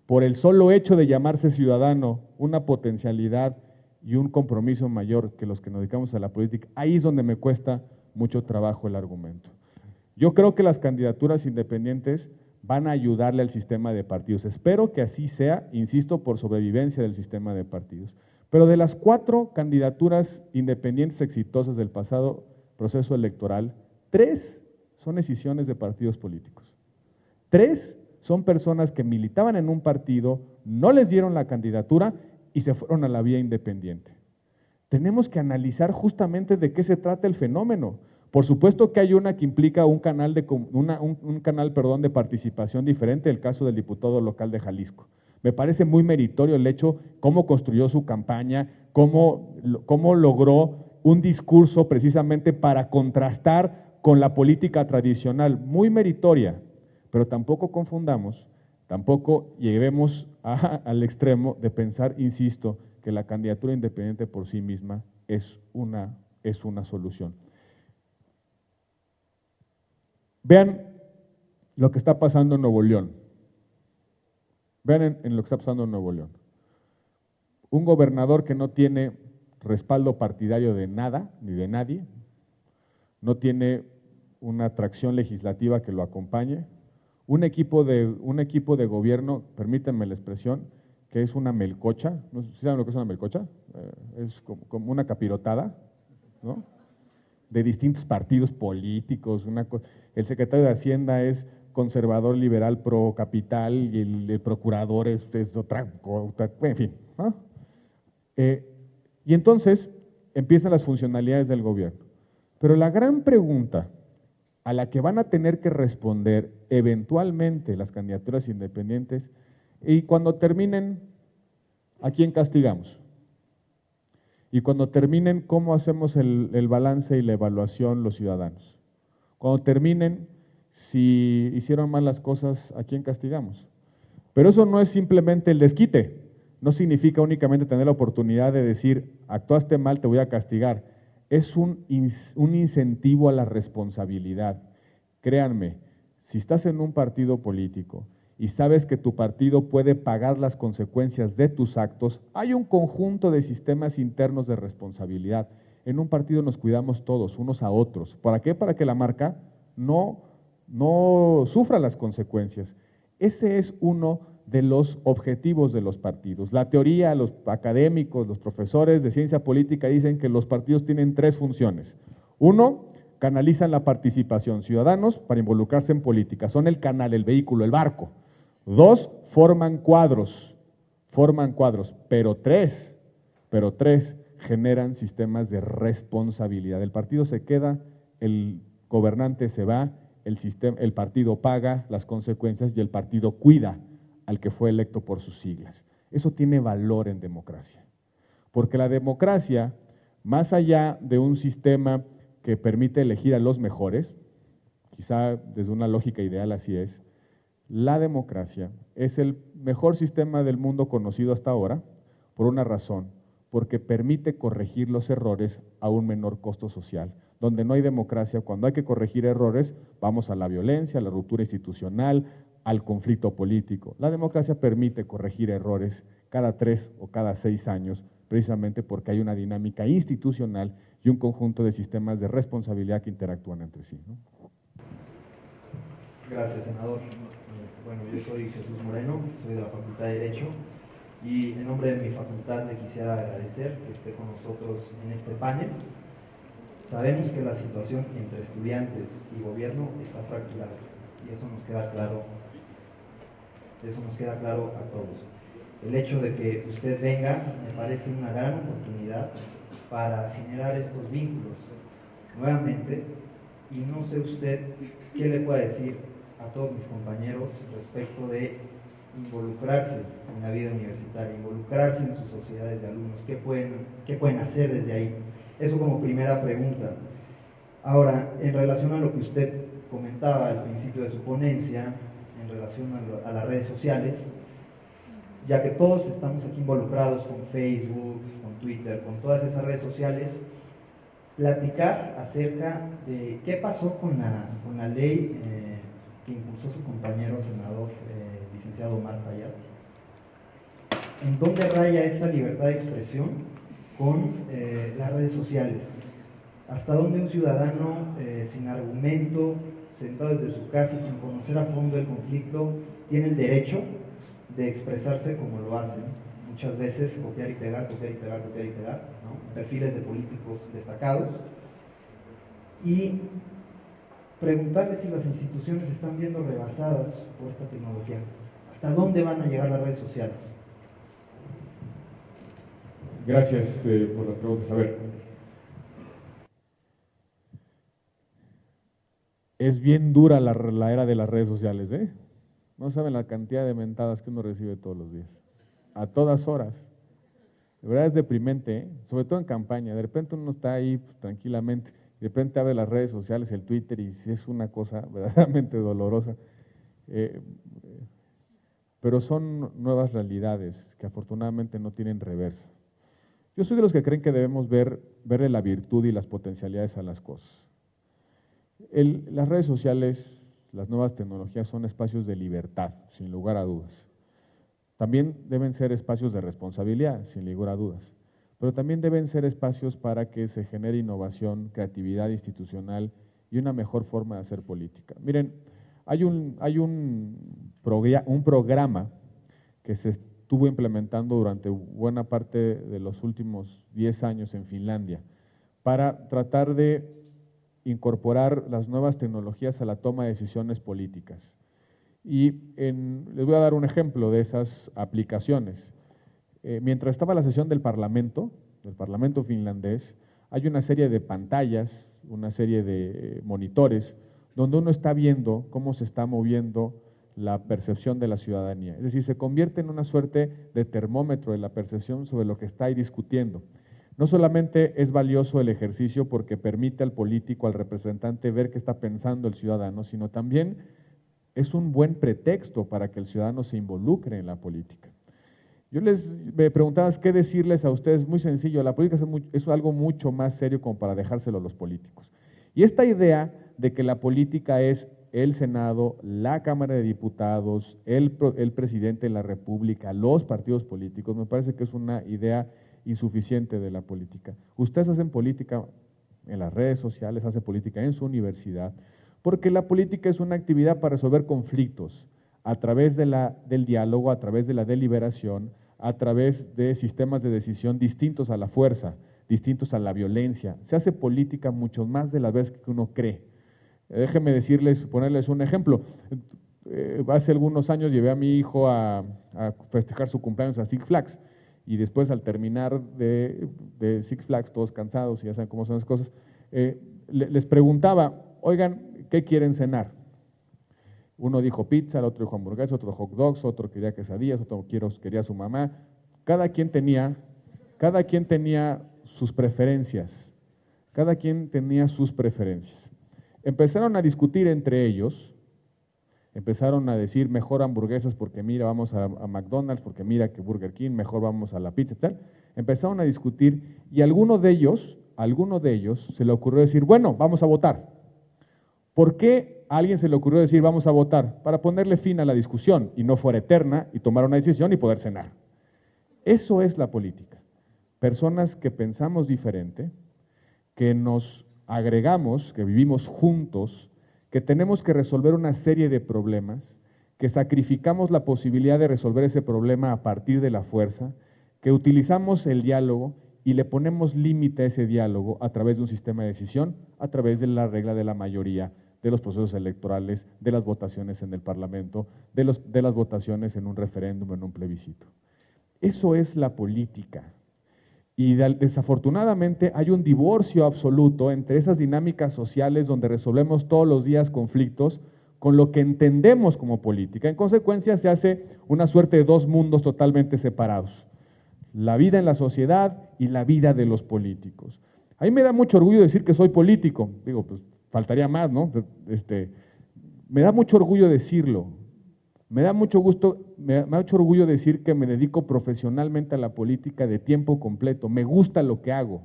por el solo hecho de llamarse ciudadano, una potencialidad y un compromiso mayor que los que nos dedicamos a la política. Ahí es donde me cuesta mucho trabajo el argumento. Yo creo que las candidaturas independientes van a ayudarle al sistema de partidos. Espero que así sea, insisto, por sobrevivencia del sistema de partidos. Pero de las 4 candidaturas independientes exitosas del pasado proceso electoral, 3 son decisiones de partidos políticos. 3 son personas que militaban en un partido, no les dieron la candidatura y se fueron a la vía independiente. Tenemos que analizar justamente de qué se trata el fenómeno. Por supuesto que hay una que implica un canal de participación diferente, el caso del diputado local de Jalisco. Me parece muy meritorio el hecho, cómo construyó su campaña, cómo logró un discurso precisamente para contrastar con la política tradicional, muy meritoria, pero tampoco confundamos, tampoco lleguemos al extremo de pensar, insisto, que la candidatura independiente por sí misma es una solución. Vean lo que está pasando en Nuevo León. Vean en lo que está pasando en Nuevo León. Un gobernador que no tiene respaldo partidario de nada, ni de nadie, no tiene una atracción legislativa que lo acompañe, un equipo de gobierno, permítanme la expresión, que es una melcocha. ¿No saben lo que es una melcocha? Es como una capirotada, ¿no? De distintos partidos políticos. El secretario de Hacienda es conservador liberal pro capital y el procurador es otra, en fin, ¿no? Y entonces empiezan las funcionalidades del gobierno. Pero la gran pregunta a la que van a tener que responder eventualmente las candidaturas independientes, y cuando terminen, ¿a quién castigamos? Y cuando terminen, ¿cómo hacemos el balance y la evaluación los ciudadanos? Cuando terminen, Si hicieron mal las cosas, ¿a quién castigamos? Pero eso no es simplemente el desquite, no significa únicamente tener la oportunidad de decir, actuaste mal, te voy a castigar. Es un incentivo a la responsabilidad. Créanme, si estás en un partido político y sabes que tu partido puede pagar las consecuencias de tus actos, hay un conjunto de sistemas internos de responsabilidad. En un partido nos cuidamos todos, unos a otros. ¿Para qué? Para que la marca no sufra las consecuencias. Ese es uno de los objetivos de los partidos. La teoría, los académicos, los profesores de ciencia política dicen que los partidos tienen tres funciones. Uno, canalizan la participación ciudadanos para involucrarse en política. Son el canal, el vehículo, el barco. Dos, forman cuadros. Pero tres, generan sistemas de responsabilidad. El partido se queda, el gobernante se va, el partido paga las consecuencias y el partido cuida al que fue electo por sus siglas. Eso tiene valor en democracia, porque la democracia, más allá de un sistema que permite elegir a los mejores, quizá desde una lógica ideal así es, la democracia es el mejor sistema del mundo conocido hasta ahora, por una razón, porque permite corregir los errores a un menor costo social. Donde no hay democracia, cuando hay que corregir errores, vamos a la violencia, a la ruptura institucional, al conflicto político. La democracia permite corregir errores cada 3 o cada 6 años, precisamente porque hay una dinámica institucional y un conjunto de sistemas de responsabilidad que interactúan entre sí, ¿no? Gracias, senador. Bueno, yo soy Jesús Moreno, soy de la Facultad de Derecho y en nombre de mi facultad le quisiera agradecer que esté con nosotros en este panel. Sabemos que la situación entre estudiantes y gobierno está fracturada y eso nos queda claro a todos. El hecho de que usted venga me parece una gran oportunidad para generar estos vínculos nuevamente, y no sé usted qué le puede decir a todos mis compañeros respecto de involucrarse en la vida universitaria, involucrarse en sus sociedades de alumnos, qué pueden hacer desde ahí. Eso como primera pregunta. Ahora, en relación a lo que usted comentaba al principio de su ponencia, en relación a las redes sociales, ya que todos estamos aquí involucrados con Facebook, con Twitter, con todas esas redes sociales, platicar acerca de qué pasó con la ley que impulsó su compañero senador, licenciado Omar Fayad. ¿En dónde raya esa libertad de expresión con las redes sociales? ¿Hasta dónde un ciudadano sin argumento, sentado desde su casa, sin conocer a fondo el conflicto, tiene el derecho de expresarse como lo hacen? Muchas veces copiar y pegar, ¿no? Perfiles de políticos destacados. Y preguntarles si las instituciones están viendo rebasadas por esta tecnología. ¿Hasta dónde van a llegar las redes sociales? Gracias por las preguntas. A ver, es bien dura la era de las redes sociales, ¿eh? No saben la cantidad de mentadas que uno recibe todos los días, a todas horas. De verdad es deprimente, ¿eh? Sobre todo en campaña. De repente uno está ahí pues, tranquilamente, de repente abre las redes sociales, el Twitter, y es una cosa verdaderamente dolorosa. Pero son nuevas realidades que afortunadamente no tienen reversa. Yo soy de los que creen que debemos verle la virtud y las potencialidades a las cosas. Las redes sociales, las nuevas tecnologías son espacios de libertad, sin lugar a dudas. También deben ser espacios de responsabilidad, sin lugar a dudas. Pero también deben ser espacios para que se genere innovación, creatividad institucional y una mejor forma de hacer política. Miren, hay un programa que se estuvo implementando durante buena parte de los últimos 10 años en Finlandia para tratar de incorporar las nuevas tecnologías a la toma de decisiones políticas. Y les voy a dar un ejemplo de esas aplicaciones. Mientras estaba la sesión del Parlamento finlandés, hay una serie de pantallas, una serie de monitores, donde uno está viendo cómo se está moviendo la percepción de la ciudadanía. Es decir, se convierte en una suerte de termómetro de la percepción sobre lo que está ahí discutiendo. No solamente es valioso el ejercicio porque permite al político, al representante, ver qué está pensando el ciudadano, sino también es un buen pretexto para que el ciudadano se involucre en la política. Me preguntabas qué decirles a ustedes, muy sencillo, la política es algo mucho más serio como para dejárselo a los políticos. Y esta idea de que la política es el Senado, la Cámara de Diputados, el presidente de la República, los partidos políticos, me parece que es una idea insuficiente de la política. Ustedes hacen política en las redes sociales, hacen política en su universidad, porque la política es una actividad para resolver conflictos a través del diálogo, a través de la deliberación, a través de sistemas de decisión distintos a la fuerza, distintos a la violencia. Se hace política mucho más de las veces que uno cree. Déjenme ponerles un ejemplo. Hace algunos años llevé a mi hijo a festejar su cumpleaños a Six Flags, y después al terminar de Six Flags, todos cansados, y ya saben cómo son las cosas, les preguntaba, oigan, ¿qué quieren cenar? Uno dijo pizza, el otro dijo hamburguesa, otro hot dogs, otro quería quesadillas, otro quería su mamá. Cada quien tenía sus preferencias. Cada quien tenía sus preferencias. Empezaron a discutir entre ellos, empezaron a decir mejor hamburguesas porque mira, vamos a McDonald's, porque mira que Burger King, mejor vamos a la pizza, tal. Empezaron a discutir y a alguno de ellos se le ocurrió decir, bueno, vamos a votar. ¿Por qué a alguien se le ocurrió decir vamos a votar? Para ponerle fin a la discusión y no fuera eterna y tomar una decisión y poder cenar. Eso es la política. Personas que pensamos diferente, que nos agregamos, que vivimos juntos, que tenemos que resolver una serie de problemas, que sacrificamos la posibilidad de resolver ese problema a partir de la fuerza, que utilizamos el diálogo y le ponemos límite a ese diálogo a través de un sistema de decisión, a través de la regla de la mayoría, de los procesos electorales, de las votaciones en el Parlamento, de las votaciones en un referéndum, en un plebiscito. Eso es la política. Y desafortunadamente hay un divorcio absoluto entre esas dinámicas sociales donde resolvemos todos los días conflictos con lo que entendemos como política. En consecuencia se hace una suerte de dos mundos totalmente separados. La vida en la sociedad y la vida de los políticos. A mí me da mucho orgullo decir que soy político. Digo, pues faltaría más, ¿no? Me da mucho orgullo decirlo. Me da mucho orgullo decir que me dedico profesionalmente a la política de tiempo completo. Me gusta lo que hago.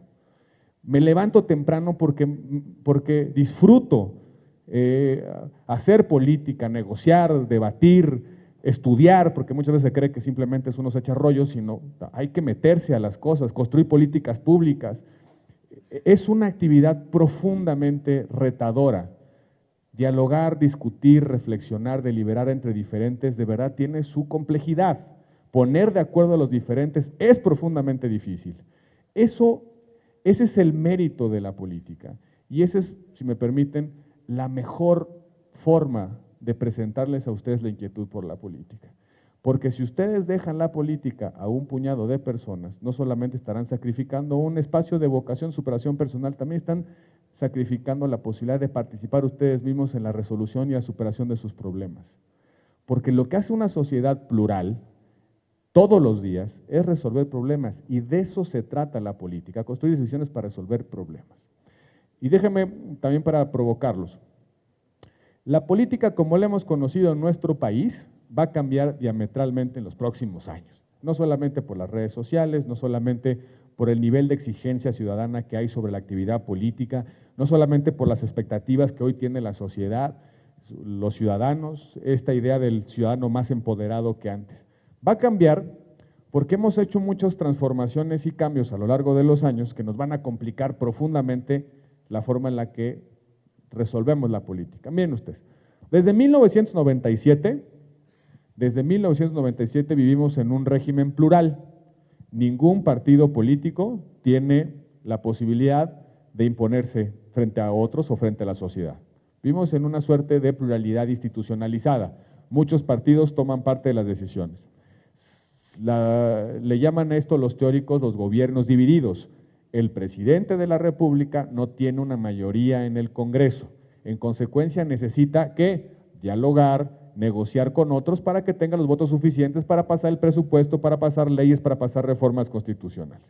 Me levanto temprano porque disfruto hacer política, negociar, debatir, estudiar, porque muchas veces se cree que simplemente es uno se echa rollos, sino hay que meterse a las cosas, construir políticas públicas. Es una actividad profundamente retadora. Dialogar, discutir, reflexionar, deliberar entre diferentes, de verdad tiene su complejidad. Poner de acuerdo a los diferentes es profundamente difícil. Ese es el mérito de la política. Y esa es, si me permiten, la mejor forma de presentarles a ustedes la inquietud por la política. Porque si ustedes dejan la política a un puñado de personas, no solamente estarán sacrificando un espacio de vocación, superación personal, también están sacrificando la posibilidad de participar ustedes mismos en la resolución y la superación de sus problemas. Porque lo que hace una sociedad plural, todos los días, es resolver problemas, y de eso se trata la política, construir decisiones para resolver problemas. Y déjenme también para provocarlos. La política, como la hemos conocido en nuestro país, va a cambiar diametralmente en los próximos años. No solamente por las redes sociales, no solamente por el nivel de exigencia ciudadana que hay sobre la actividad política, no solamente por las expectativas que hoy tiene la sociedad, los ciudadanos, esta idea del ciudadano más empoderado que antes. Va a cambiar porque hemos hecho muchas transformaciones y cambios a lo largo de los años que nos van a complicar profundamente la forma en la que resolvemos la política. Miren ustedes, desde 1997 vivimos en un régimen plural. Ningún partido político tiene la posibilidad de imponerse frente a otros o frente a la sociedad. Vivimos en una suerte de pluralidad institucionalizada. Muchos partidos toman parte de las decisiones. Le llaman a esto los teóricos los gobiernos divididos. El presidente de la República no tiene una mayoría en el Congreso. En consecuencia, necesita que dialogar, negociar con otros para que tenga los votos suficientes para pasar el presupuesto, para pasar leyes, para pasar reformas constitucionales.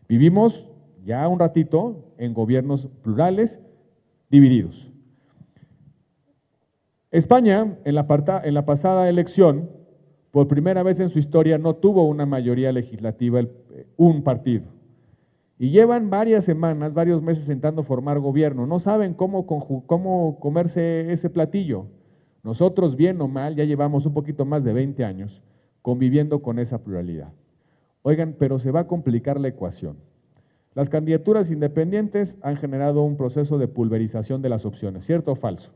Vivimos ya un ratito en gobiernos plurales, divididos. España, en la pasada elección, por primera vez en su historia, no tuvo una mayoría legislativa un partido. Y llevan varias semanas, varios meses intentando formar gobierno. No saben cómo comerse ese platillo. Nosotros, bien o mal, ya llevamos un poquito más de 20 años conviviendo con esa pluralidad. Oigan, pero se va a complicar la ecuación. Las candidaturas independientes han generado un proceso de pulverización de las opciones, ¿cierto o falso?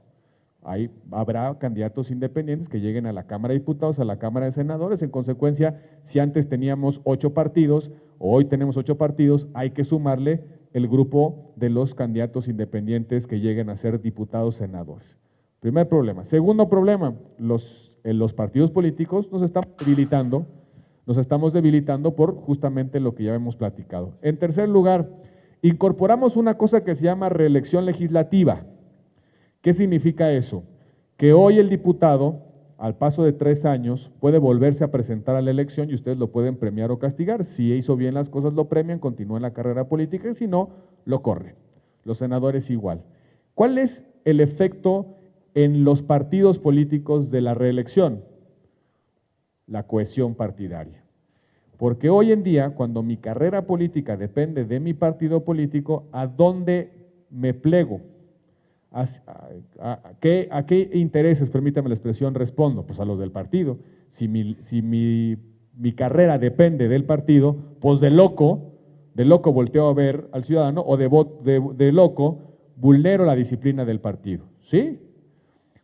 Ahí habrá candidatos independientes que lleguen a la Cámara de Diputados, a la Cámara de Senadores. En consecuencia, si antes teníamos 8 partidos, o hoy tenemos 8 partidos, hay que sumarle el grupo de los candidatos independientes que lleguen a ser diputados, senadores. Primer problema. Segundo problema, los partidos políticos nos estamos debilitando por justamente lo que ya hemos platicado. En tercer lugar, incorporamos una cosa que se llama reelección legislativa. ¿Qué significa eso? Que hoy el diputado, al paso de 3 años, puede volverse a presentar a la elección y ustedes lo pueden premiar o castigar. Si hizo bien las cosas, lo premian, continúa en la carrera política, y si no, lo corren. Los senadores igual. ¿Cuál es el efecto en los partidos políticos de la reelección? La cohesión partidaria. Porque hoy en día, cuando mi carrera política depende de mi partido político, ¿a dónde me plego? ¿A qué intereses, permítame la expresión, respondo? Pues a los del partido. Si mi carrera depende del partido, pues de loco volteo a ver al ciudadano, o de loco vulnero la disciplina del partido. ¿Sí?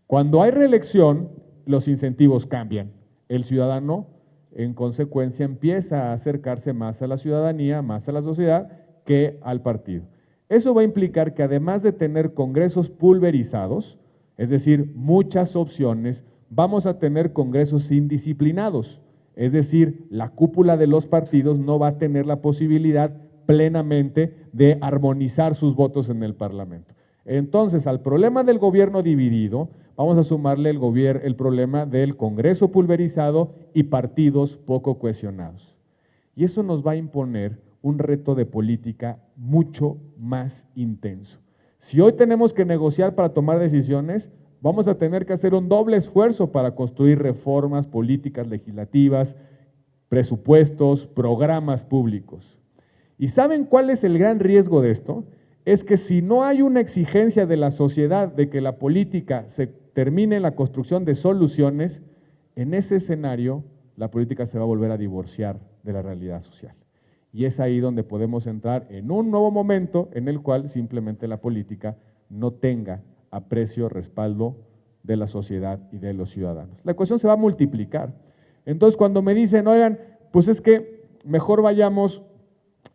Cuando hay reelección, los incentivos cambian. El ciudadano, en consecuencia, empieza a acercarse más a la ciudadanía, más a la sociedad, que al partido. Eso va a implicar que además de tener congresos pulverizados, es decir, muchas opciones, vamos a tener congresos indisciplinados, es decir, la cúpula de los partidos no va a tener la posibilidad plenamente de armonizar sus votos en el Parlamento. Entonces, al problema del gobierno dividido, vamos a sumarle el problema del Congreso pulverizado y partidos poco cohesionados. Y eso nos va a imponer un reto de política mucho más intenso. Si hoy tenemos que negociar para tomar decisiones, vamos a tener que hacer un doble esfuerzo para construir reformas, políticas legislativas, presupuestos, programas públicos. ¿Y saben cuál es el gran riesgo de esto? Es que si no hay una exigencia de la sociedad de que la política se termine en la construcción de soluciones, en ese escenario la política se va a volver a divorciar de la realidad social. Y es ahí donde podemos entrar en un nuevo momento en el cual simplemente la política no tenga aprecio, respaldo de la sociedad y de los ciudadanos. La ecuación se va a multiplicar. Entonces, cuando me dicen, oigan, pues es que mejor vayamos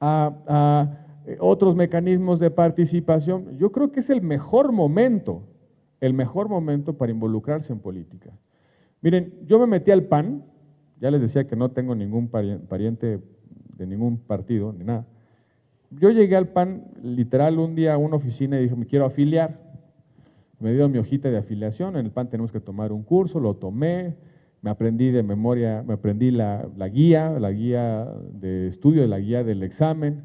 a otros mecanismos de participación, yo creo que es el mejor momento para involucrarse en política. Miren, yo me metí al PAN, ya les decía que no tengo ningún pariente de ningún partido, ni nada. Yo llegué al PAN, literal, un día a una oficina y dije, me quiero afiliar. Me dio mi hojita de afiliación, en el PAN tenemos que tomar un curso, lo tomé, me aprendí de memoria, me aprendí la guía de estudio, la guía del examen.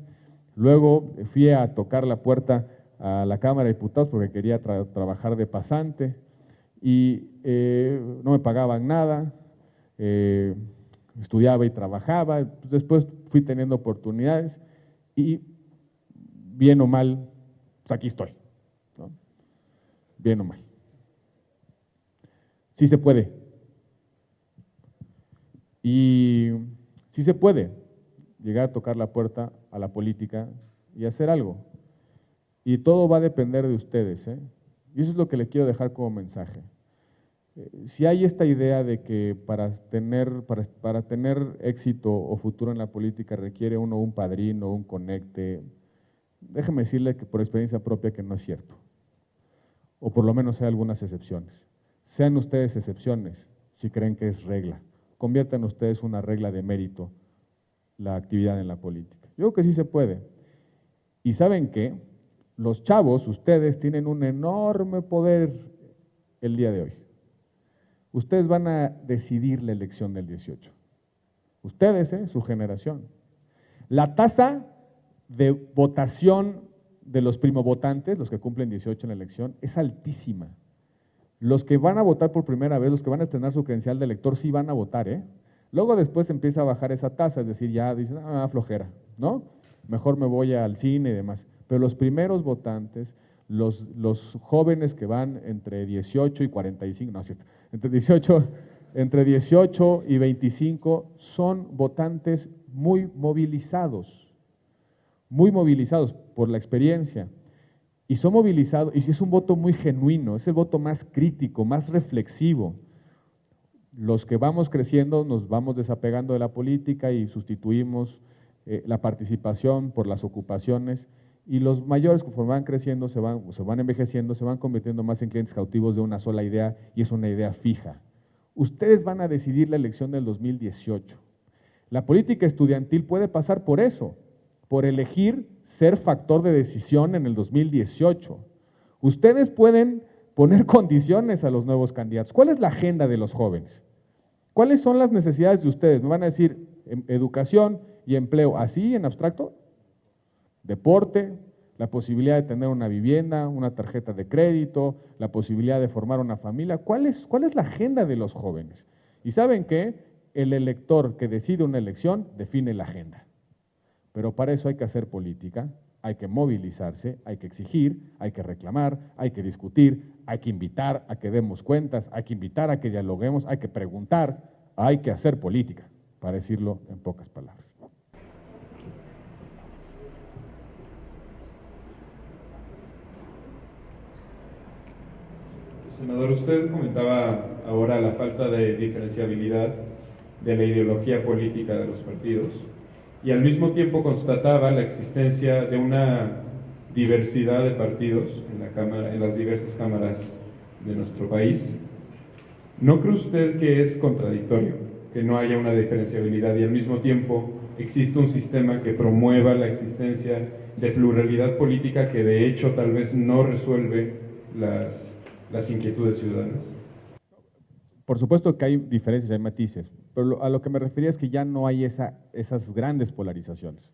Luego fui a tocar la puerta a la Cámara de Diputados porque quería trabajar de pasante y no me pagaban nada. Estudiaba y trabajaba, después fui teniendo oportunidades y bien o mal, pues aquí estoy, ¿no? Bien o mal. Sí se puede. Y sí se puede llegar a tocar la puerta a la política y hacer algo. Y todo va a depender de ustedes, ¿eh? Y eso es lo que les quiero dejar como mensaje. Si hay esta idea de que para tener éxito o futuro en la política requiere uno un padrino, un conecte, déjeme decirle que por experiencia propia que no es cierto. O por lo menos hay algunas excepciones. Sean ustedes excepciones si creen que es regla. Conviertan ustedes una regla de mérito la actividad en la política. Yo creo que sí se puede. Y ¿saben qué? Los chavos, ustedes tienen un enorme poder el día de hoy. Ustedes van a decidir la elección del 18. Ustedes, su generación. La tasa de votación de los primovotantes, los que cumplen 18 en la elección, es altísima. Los que van a votar por primera vez, los que van a estrenar su credencial de elector, sí van a votar, ¿eh? Luego después empieza a bajar esa tasa, es decir, ya dicen, flojera, ¿no? Mejor me voy al cine y demás. Pero los primeros votantes, los jóvenes que van entre 18 y 45, no es cierto, entre 18 y 25 son votantes muy movilizados por la experiencia. Y son movilizados, y es un voto muy genuino, es el voto más crítico, más reflexivo. Los que vamos creciendo nos vamos desapegando de la política y sustituimos la participación por las ocupaciones, y los mayores, conforme van creciendo, se van envejeciendo, se van convirtiendo más en clientes cautivos de una sola idea, y es una idea fija. Ustedes van a decidir la elección del 2018. La política estudiantil puede pasar por eso, por elegir ser factor de decisión en el 2018. Ustedes pueden poner condiciones a los nuevos candidatos. ¿Cuál es la agenda de los jóvenes? ¿Cuáles son las necesidades de ustedes? ¿Me van a decir educación y empleo así en abstracto? Deporte, la posibilidad de tener una vivienda, una tarjeta de crédito, la posibilidad de formar una familia. ¿Cuál es la agenda de los jóvenes? Y ¿saben qué? El elector que decide una elección define la agenda. Pero para eso hay que hacer política, hay que movilizarse, hay que exigir, hay que reclamar, hay que discutir, hay que invitar a que demos cuentas, hay que invitar a que dialoguemos, hay que preguntar, hay que hacer política, para decirlo en pocas palabras. Senador, usted comentaba ahora la falta de diferenciabilidad de la ideología política de los partidos, y al mismo tiempo constataba la existencia de una diversidad de partidos en las diversas cámaras de nuestro país. ¿No cree usted que es contradictorio que no haya una diferenciabilidad y al mismo tiempo existe un sistema que promueva la existencia de pluralidad política que de hecho tal vez no resuelve las inquietudes ciudadanas? Por supuesto que hay diferencias, hay matices, pero a lo que me refería es que ya no hay esas grandes polarizaciones.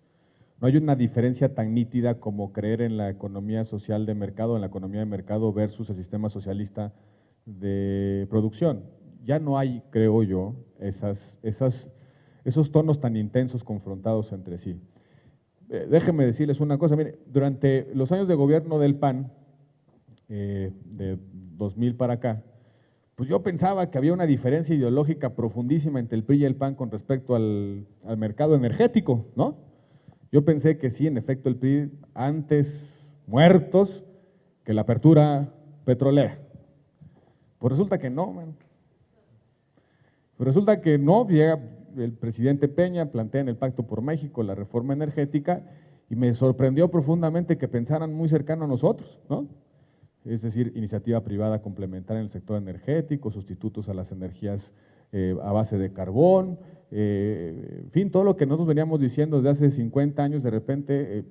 No hay una diferencia tan nítida como creer en la economía social de mercado, en la economía de mercado versus el sistema socialista de producción. Ya no hay, creo yo, esos tonos tan intensos confrontados entre sí. Déjenme decirles una cosa, mire, durante los años de gobierno del PAN, de 2000 para acá, pues yo pensaba que había una diferencia ideológica profundísima entre el PRI y el PAN con respecto al mercado energético, ¿no? Yo pensé que sí, en efecto, el PRI antes muertos que la apertura petrolera. Pues resulta que no, man. Pues resulta que no, llega el presidente Peña, plantea en el Pacto por México la reforma energética, y me sorprendió profundamente que pensaran muy cercano a nosotros, ¿no? Es decir, iniciativa privada complementaria en el sector energético, sustitutos a las energías a base de carbón, en fin, todo lo que nosotros veníamos diciendo desde hace 50 años, de repente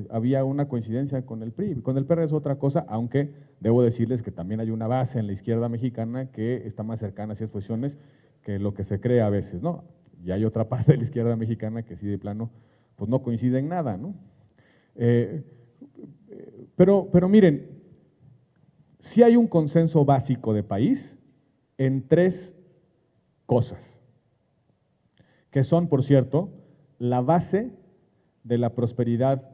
había una coincidencia con el PRI. Con el PRD es otra cosa, aunque debo decirles que también hay una base en la izquierda mexicana que está más cercana a esas posiciones que lo que se cree a veces, ¿no? Y hay otra parte de la izquierda mexicana que sí de plano, pues no coincide en nada, ¿no? Pero miren, sí hay un consenso básico de país en tres cosas, que son, por cierto, la base de la prosperidad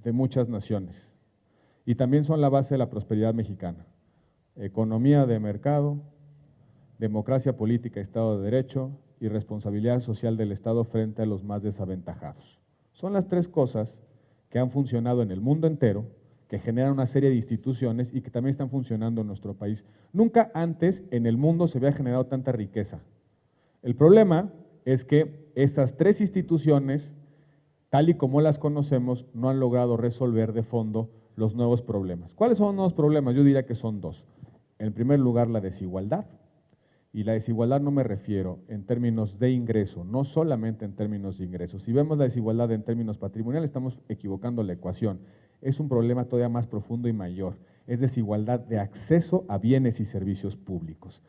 de muchas naciones y también son la base de la prosperidad mexicana: economía de mercado, democracia política, Estado de Derecho y responsabilidad social del Estado frente a los más desaventajados. Son las tres cosas que han funcionado en el mundo entero, que generan una serie de instituciones y que también están funcionando en nuestro país. Nunca antes en el mundo se había generado tanta riqueza. El problema es que estas tres instituciones, tal y como las conocemos, no han logrado resolver de fondo los nuevos problemas. ¿Cuáles son los nuevos problemas? Yo diría que son dos. En primer lugar, la desigualdad. Y la desigualdad no me refiero en términos de ingreso, no solamente en términos de ingresos. Si vemos la desigualdad en términos patrimoniales, estamos equivocando la ecuación. Es un problema todavía más profundo y mayor. Es desigualdad de acceso a bienes y servicios públicos,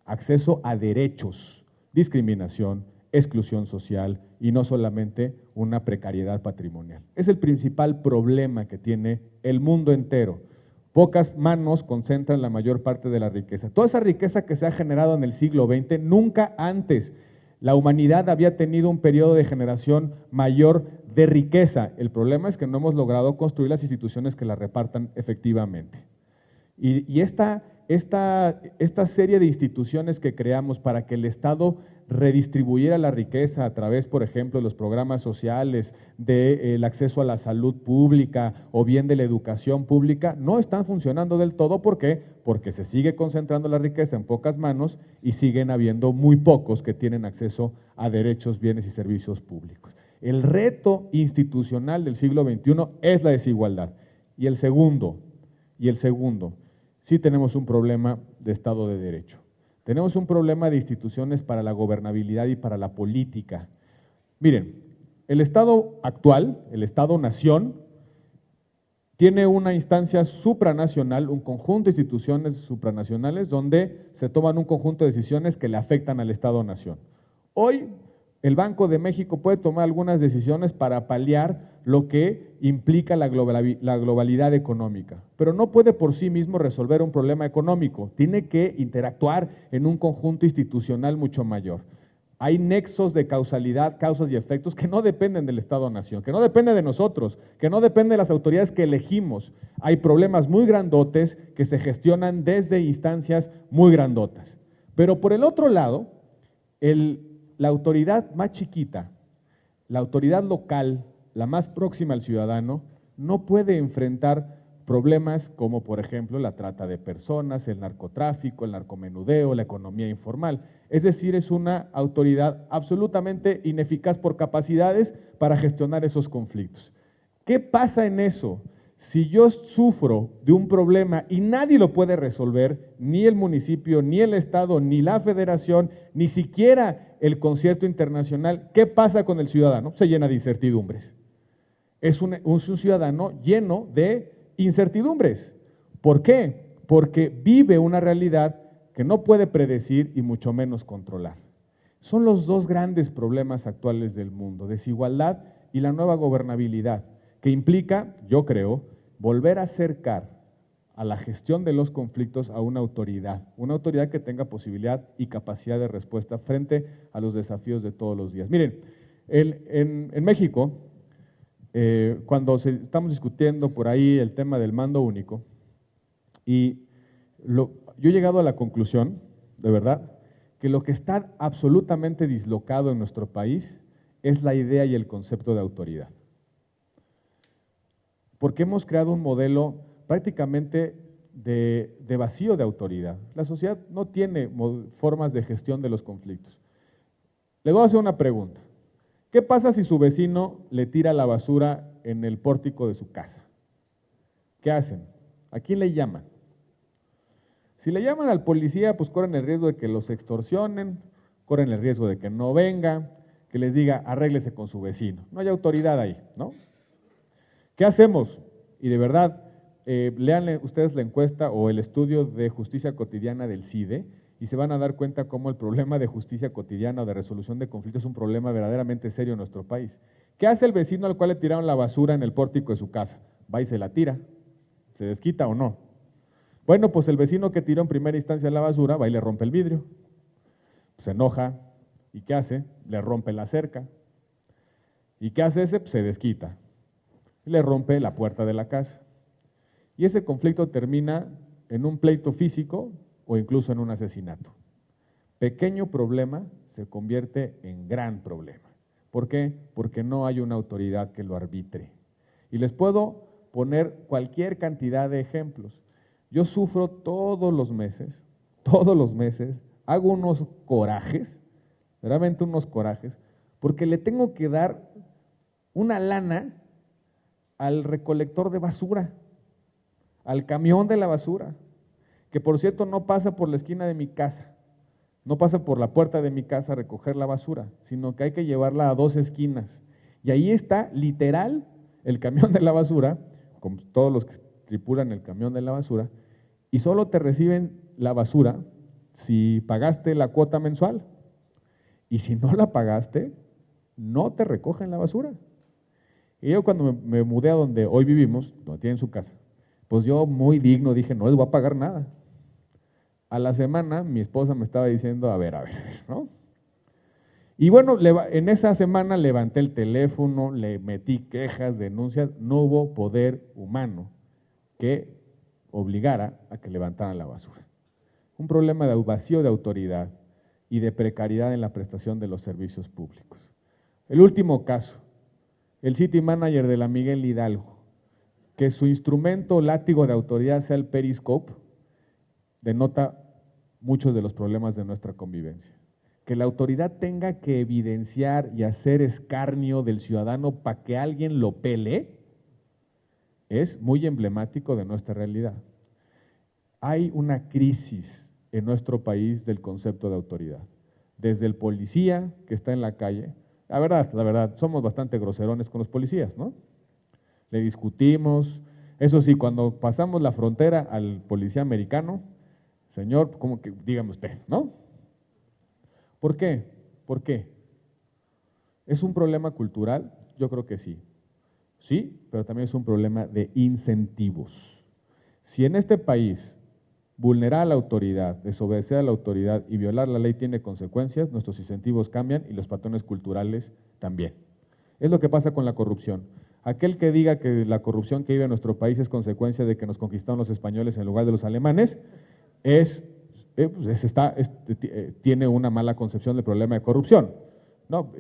acceso a derechos, discriminación, exclusión social y no solamente una precariedad patrimonial. Es el principal problema que tiene el mundo entero. Pocas manos concentran la mayor parte de la riqueza. Toda esa riqueza que se ha generado en el siglo XX, nunca antes la humanidad había tenido un periodo de generación mayor de riqueza. El problema es que no hemos logrado construir las instituciones que la repartan efectivamente. Y esta serie de instituciones que creamos para que el Estado redistribuyera la riqueza a través, por ejemplo, de los programas sociales, del acceso a la salud pública o bien de la educación pública, no están funcionando del todo. ¿Por qué? Porque se sigue concentrando la riqueza en pocas manos y siguen habiendo muy pocos que tienen acceso a derechos, bienes y servicios públicos. El reto institucional del siglo XXI es la desigualdad. Y el segundo, sí tenemos un problema de Estado de Derecho. Tenemos un problema de instituciones para la gobernabilidad y para la política. Miren, el Estado actual, el Estado-nación, tiene una instancia supranacional, un conjunto de instituciones supranacionales donde se toman un conjunto de decisiones que le afectan al Estado-nación. Hoy, el Banco de México puede tomar algunas decisiones para paliar lo que implica la globalidad económica, pero no puede por sí mismo resolver un problema económico, tiene que interactuar en un conjunto institucional mucho mayor. Hay nexos de causalidad, causas y efectos que no dependen del Estado-nación, que no dependen de nosotros, que no dependen de las autoridades que elegimos. Hay problemas muy grandotes que se gestionan desde instancias muy grandotas. Pero por el otro lado, la autoridad más chiquita, la autoridad local, la más próxima al ciudadano, no puede enfrentar problemas como, por ejemplo, la trata de personas, el narcotráfico, el narcomenudeo, la economía informal. Es decir, es una autoridad absolutamente ineficaz por capacidades para gestionar esos conflictos. ¿Qué pasa en eso? Si yo sufro de un problema y nadie lo puede resolver, ni el municipio, ni el Estado, ni la Federación, ni siquiera el concierto internacional, ¿qué pasa con el ciudadano? Se llena de incertidumbres. Es un ciudadano lleno de incertidumbres. ¿Por qué? Porque vive una realidad que no puede predecir y mucho menos controlar. Son los dos grandes problemas actuales del mundo, desigualdad y la nueva gobernabilidad, que implica, yo creo, volver a acercar a la gestión de los conflictos a una autoridad que tenga posibilidad y capacidad de respuesta frente a los desafíos de todos los días. Miren, en México, cuando estamos discutiendo por ahí el tema del mando único, y yo he llegado a la conclusión, de verdad, que lo que está absolutamente dislocado en nuestro país es la idea y el concepto de autoridad. Porque hemos creado un modelo prácticamente de vacío de autoridad. La sociedad no tiene formas de gestión de los conflictos. Le voy a hacer una pregunta. ¿Qué pasa si su vecino le tira la basura en el pórtico de su casa? ¿Qué hacen? ¿A quién le llaman? Si le llaman al policía, pues corren el riesgo de que los extorsionen, corren el riesgo de que no venga, que les diga, arréglese con su vecino. No hay autoridad ahí, ¿no? ¿Qué hacemos? Y de verdad, lean ustedes la encuesta o el estudio de justicia cotidiana del CIDE y se van a dar cuenta cómo el problema de justicia cotidiana o de resolución de conflictos es un problema verdaderamente serio en nuestro país. ¿Qué hace el vecino al cual le tiraron la basura en el pórtico de su casa? Va y se la tira. ¿Se desquita o no? Bueno, pues el vecino que tiró en primera instancia la basura va y le rompe el vidrio. Se enoja. ¿Y qué hace? Le rompe la cerca. ¿Y qué hace ese? Pues se desquita. Le rompe la puerta de la casa. Y ese conflicto termina en un pleito físico o incluso en un asesinato. Pequeño problema se convierte en gran problema. ¿Por qué? Porque no hay una autoridad que lo arbitre. Y les puedo poner cualquier cantidad de ejemplos. Yo sufro todos los meses, hago unos corajes, verdaderamente unos corajes, porque le tengo que dar una lana al recolector de basura, al camión de la basura, que por cierto no pasa por la esquina de mi casa, no pasa por la puerta de mi casa a recoger la basura, sino que hay que llevarla a 2 esquinas. Y ahí está, literal, el camión de la basura, con todos los que tripulan el camión de la basura, y solo te reciben la basura si pagaste la cuota mensual. y si no la pagaste, no te recogen la basura. Y yo cuando me mudé a donde hoy vivimos, donde tienen su casa, pues yo muy digno dije, no les voy a pagar nada. A la semana mi esposa me estaba diciendo, a ver, ¿no? Y bueno, en esa semana levanté el teléfono, le metí quejas, denuncias, no hubo poder humano que obligara a que levantaran la basura. Un problema de vacío de autoridad y de precariedad en la prestación de los servicios públicos. El último caso, el city manager de la Miguel Hidalgo, que su instrumento látigo de autoridad sea el Periscope, denota muchos de los problemas de nuestra convivencia. Que la autoridad tenga que evidenciar y hacer escarnio del ciudadano para que alguien lo pele, es muy emblemático de nuestra realidad. Hay una crisis en nuestro país del concepto de autoridad. Desde el policía que está en la calle, la verdad, somos bastante groserones con los policías, ¿no? Le discutimos, eso sí, cuando pasamos la frontera al policía americano, señor, como que dígame usted, ¿no? ¿Por qué? ¿Por qué? ¿Es un problema cultural? Yo creo que sí. Sí, pero también es un problema de incentivos. Si en este país vulnerar a la autoridad, desobedecer a la autoridad y violar la ley tiene consecuencias, nuestros incentivos cambian y los patrones culturales también. Es lo que pasa con la corrupción. Aquel que diga que la corrupción que vive en nuestro país es consecuencia de que nos conquistaron los españoles en lugar de los alemanes, tiene una mala concepción del problema de corrupción. No,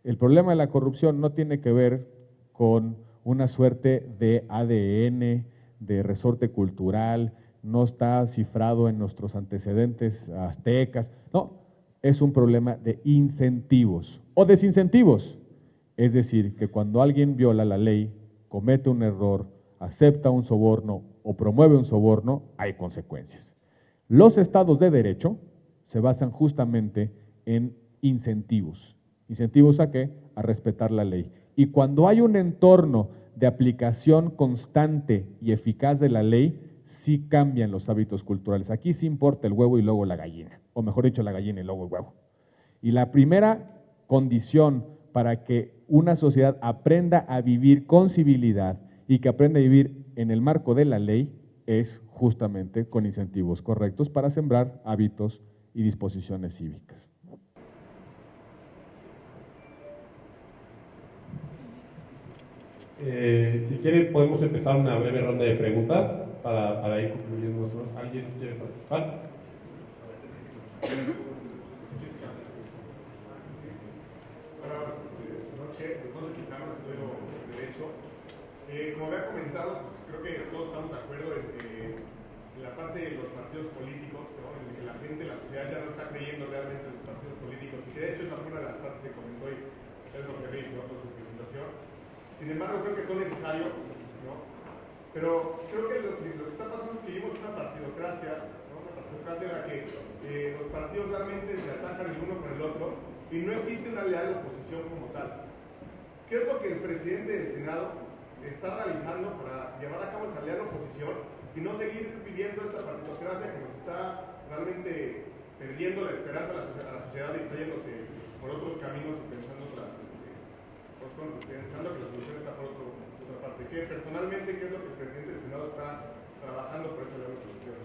el problema de la corrupción no tiene que ver con una suerte de ADN, de resorte cultural, no está cifrado en nuestros antecedentes aztecas, no, es un problema de incentivos o desincentivos. Es decir, que cuando alguien viola la ley, comete un error, acepta un soborno o promueve un soborno, hay consecuencias. Los estados de derecho se basan justamente en incentivos. ¿Incentivos a qué? A respetar la ley. Y cuando hay un entorno de aplicación constante y eficaz de la ley, sí cambian los hábitos culturales. Aquí sí importa el huevo y luego la gallina, o mejor dicho, la gallina y luego el huevo. Y la primera condición para que una sociedad aprenda a vivir con civilidad y que aprenda a vivir en el marco de la ley es justamente con incentivos correctos para sembrar hábitos y disposiciones cívicas. Si quiere, podemos empezar una breve ronda de preguntas para ir concluyendo nosotros. ¿Alguien quiere participar? Buenas noches, José Quintana, estudio Derecho. Como había comentado, creo que todos estamos de acuerdo en la parte de los partidos políticos, ¿no? En que la gente, la sociedad ya no está creyendo realmente en los partidos políticos, y que de hecho es una de las partes que comentó y es lo que dice, ¿no? Con su presentación. Sin embargo, creo que son necesarios, ¿no? Pero creo que lo que está pasando es que vivimos una partidocracia, ¿no? Una partidocracia en la que los partidos realmente se atacan el uno con el otro y no existe una leal oposición como tal. ¿Qué es lo que el presidente del Senado está realizando para llevar a cabo esa leal oposición y no seguir viviendo esta partidocracia que nos está realmente perdiendo la esperanza a la sociedad y está yéndose por otros caminos y pensando que la solución está por otra parte? Personalmente, ¿qué es lo que el presidente del Senado está trabajando por esa leal oposición?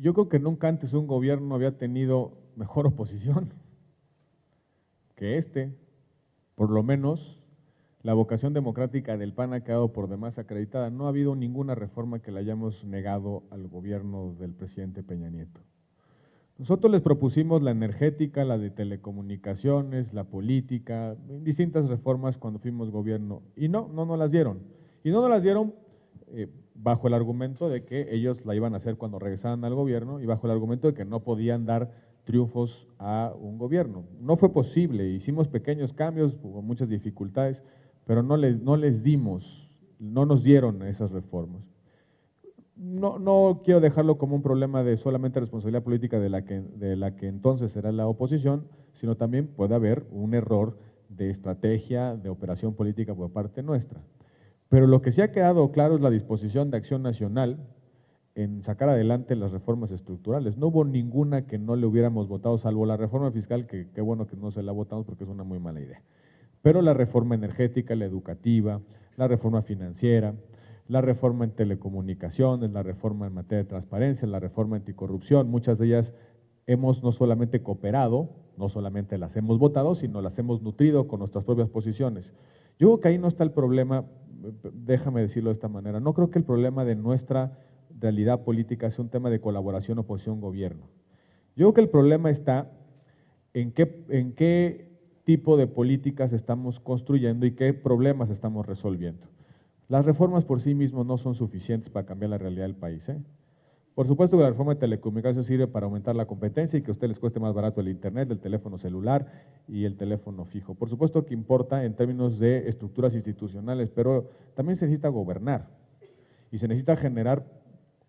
Yo creo que nunca antes un gobierno había tenido mejor oposición que este. Por lo menos la vocación democrática del PAN ha quedado por demás acreditada. No ha habido ninguna reforma que le hayamos negado al gobierno del presidente Peña Nieto. Nosotros les propusimos la energética, la de telecomunicaciones, la política, distintas reformas cuando fuimos gobierno, y no nos las dieron. Y no nos las dieron bajo el argumento de que ellos la iban a hacer cuando regresaran al gobierno y bajo el argumento de que no podían dar triunfos a un gobierno. No fue posible, hicimos pequeños cambios, hubo muchas dificultades, pero no nos dieron esas reformas. No quiero dejarlo como un problema de solamente responsabilidad política de la que entonces era la oposición, sino también puede haber un error de estrategia, de operación política por parte nuestra. Pero lo que sí ha quedado claro es la disposición de Acción Nacional en sacar adelante las reformas estructurales. No hubo ninguna que no le hubiéramos votado, salvo la reforma fiscal, que qué bueno que no se la votamos porque es una muy mala idea. Pero la reforma energética, la educativa, la reforma financiera, la reforma en telecomunicaciones, la reforma en materia de transparencia, la reforma anticorrupción, muchas de ellas hemos no solamente cooperado, no solamente las hemos votado, sino las hemos nutrido con nuestras propias posiciones. Yo creo que ahí no está el problema, déjame decirlo de esta manera, no creo que el problema de nuestra realidad política sea un tema de colaboración oposición-gobierno. Yo creo que el problema está en qué tipo de políticas estamos construyendo y qué problemas estamos resolviendo. Las reformas por sí mismas no son suficientes para cambiar la realidad del país, ¿eh? Por supuesto que la reforma de telecomunicaciones sirve para aumentar la competencia y que a ustedes les cueste más barato el internet, el teléfono celular y el teléfono fijo. Por supuesto que importa en términos de estructuras institucionales, pero también se necesita gobernar y se necesita generar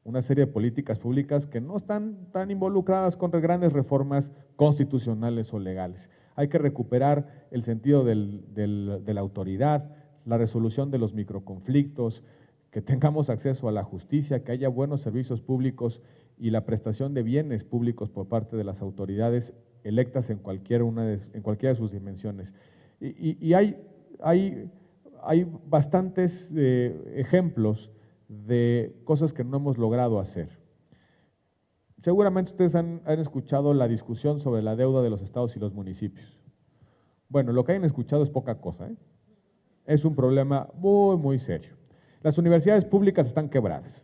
una serie de políticas públicas que no están tan involucradas con grandes reformas constitucionales o legales. Hay que recuperar el sentido de la autoridad, la resolución de los microconflictos, que tengamos acceso a la justicia, que haya buenos servicios públicos y la prestación de bienes públicos por parte de las autoridades electas en cualquiera de sus dimensiones. Y hay bastantes ejemplos de cosas que no hemos logrado hacer. Seguramente ustedes han escuchado la discusión sobre la deuda de los estados y los municipios. Bueno, lo que hayan escuchado es poca cosa, ¿eh? Es un problema muy, muy serio. Las universidades públicas están quebradas,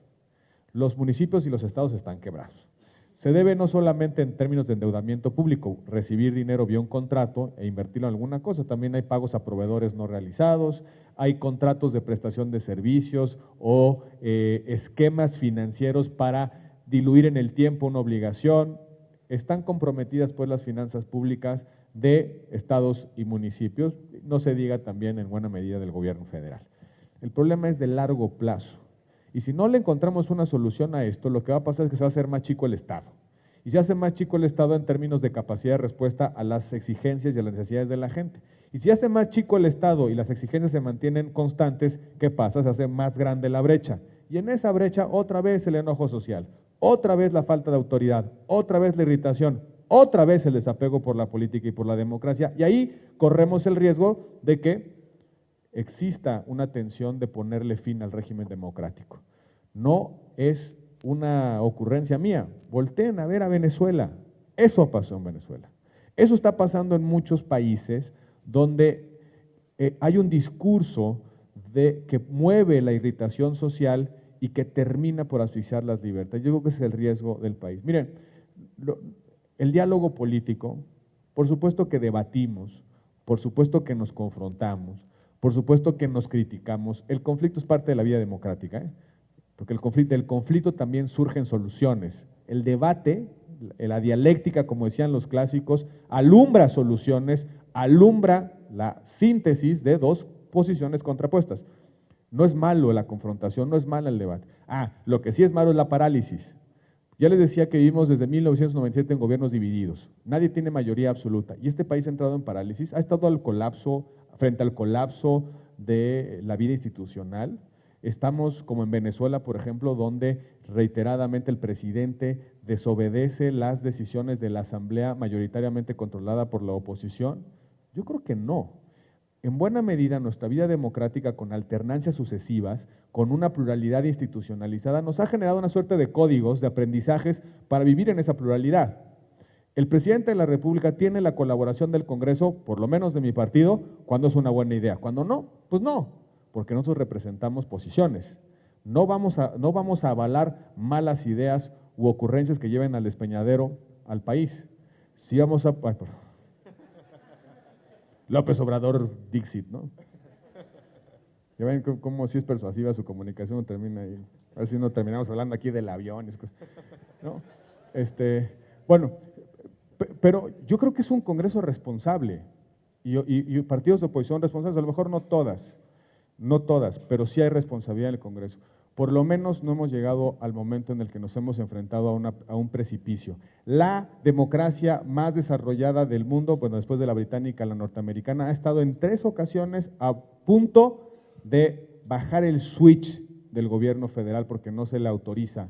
los municipios y los estados están quebrados. Se debe no solamente en términos de endeudamiento público, recibir dinero vía un contrato e invertirlo en alguna cosa, también hay pagos a proveedores no realizados, hay contratos de prestación de servicios o esquemas financieros para diluir en el tiempo una obligación. Están comprometidas pues las finanzas públicas de estados y municipios, no se diga también en buena medida del gobierno federal. El problema es de largo plazo. Y si no le encontramos una solución a esto, lo que va a pasar es que se va a hacer más chico el Estado. Y se hace más chico el Estado en términos de capacidad de respuesta a las exigencias y a las necesidades de la gente. Y si hace más chico el Estado y las exigencias se mantienen constantes, ¿qué pasa? Se hace más grande la brecha. Y en esa brecha otra vez el enojo social, otra vez la falta de autoridad, otra vez la irritación, otra vez el desapego por la política y por la democracia. Y ahí corremos el riesgo de que exista una tensión de ponerle fin al régimen democrático. No es una ocurrencia mía. Volteen a ver a Venezuela. Eso pasó en Venezuela. Eso está pasando en muchos países donde hay un discurso que mueve la irritación social y que termina por asfixiar las libertades. Yo creo que ese es el riesgo del país. Miren, el diálogo político, por supuesto que debatimos, por supuesto que nos confrontamos, por supuesto que nos criticamos. El conflicto es parte de la vida democrática, ¿eh? Porque del conflicto también surgen soluciones. El debate, la dialéctica, como decían los clásicos, alumbra soluciones, alumbra la síntesis de dos posiciones contrapuestas. No es malo la confrontación, no es malo el debate. Lo que sí es malo es la parálisis. Ya les decía que vivimos desde 1997 en gobiernos divididos. Nadie tiene mayoría absoluta. Y este país ha entrado en parálisis, ha estado frente al colapso de la vida institucional. Estamos como en Venezuela, por ejemplo, donde reiteradamente el presidente desobedece las decisiones de la asamblea mayoritariamente controlada por la oposición. Yo creo que no. En buena medida nuestra vida democrática con alternancias sucesivas, con una pluralidad institucionalizada, nos ha generado una suerte de códigos, de aprendizajes para vivir en esa pluralidad. El presidente de la República tiene la colaboración del Congreso, por lo menos de mi partido, cuando es una buena idea. Cuando no, pues no, porque nosotros representamos posiciones. No vamos a avalar malas ideas u ocurrencias que lleven al despeñadero al país. Sí vamos a... López Obrador Dixit, ¿no? Ya ven cómo si es persuasiva su comunicación, termina ahí. A ver si no terminamos hablando aquí del avión, ¿no? Bueno, pero yo creo que es un Congreso responsable y partidos de oposición responsables, a lo mejor no todas, pero sí hay responsabilidad en el Congreso. Por lo menos no hemos llegado al momento en el que nos hemos enfrentado a un precipicio. La democracia más desarrollada del mundo, bueno, después de la británica, la norteamericana, ha estado en 3 ocasiones a punto de bajar el switch del gobierno federal porque no se le autoriza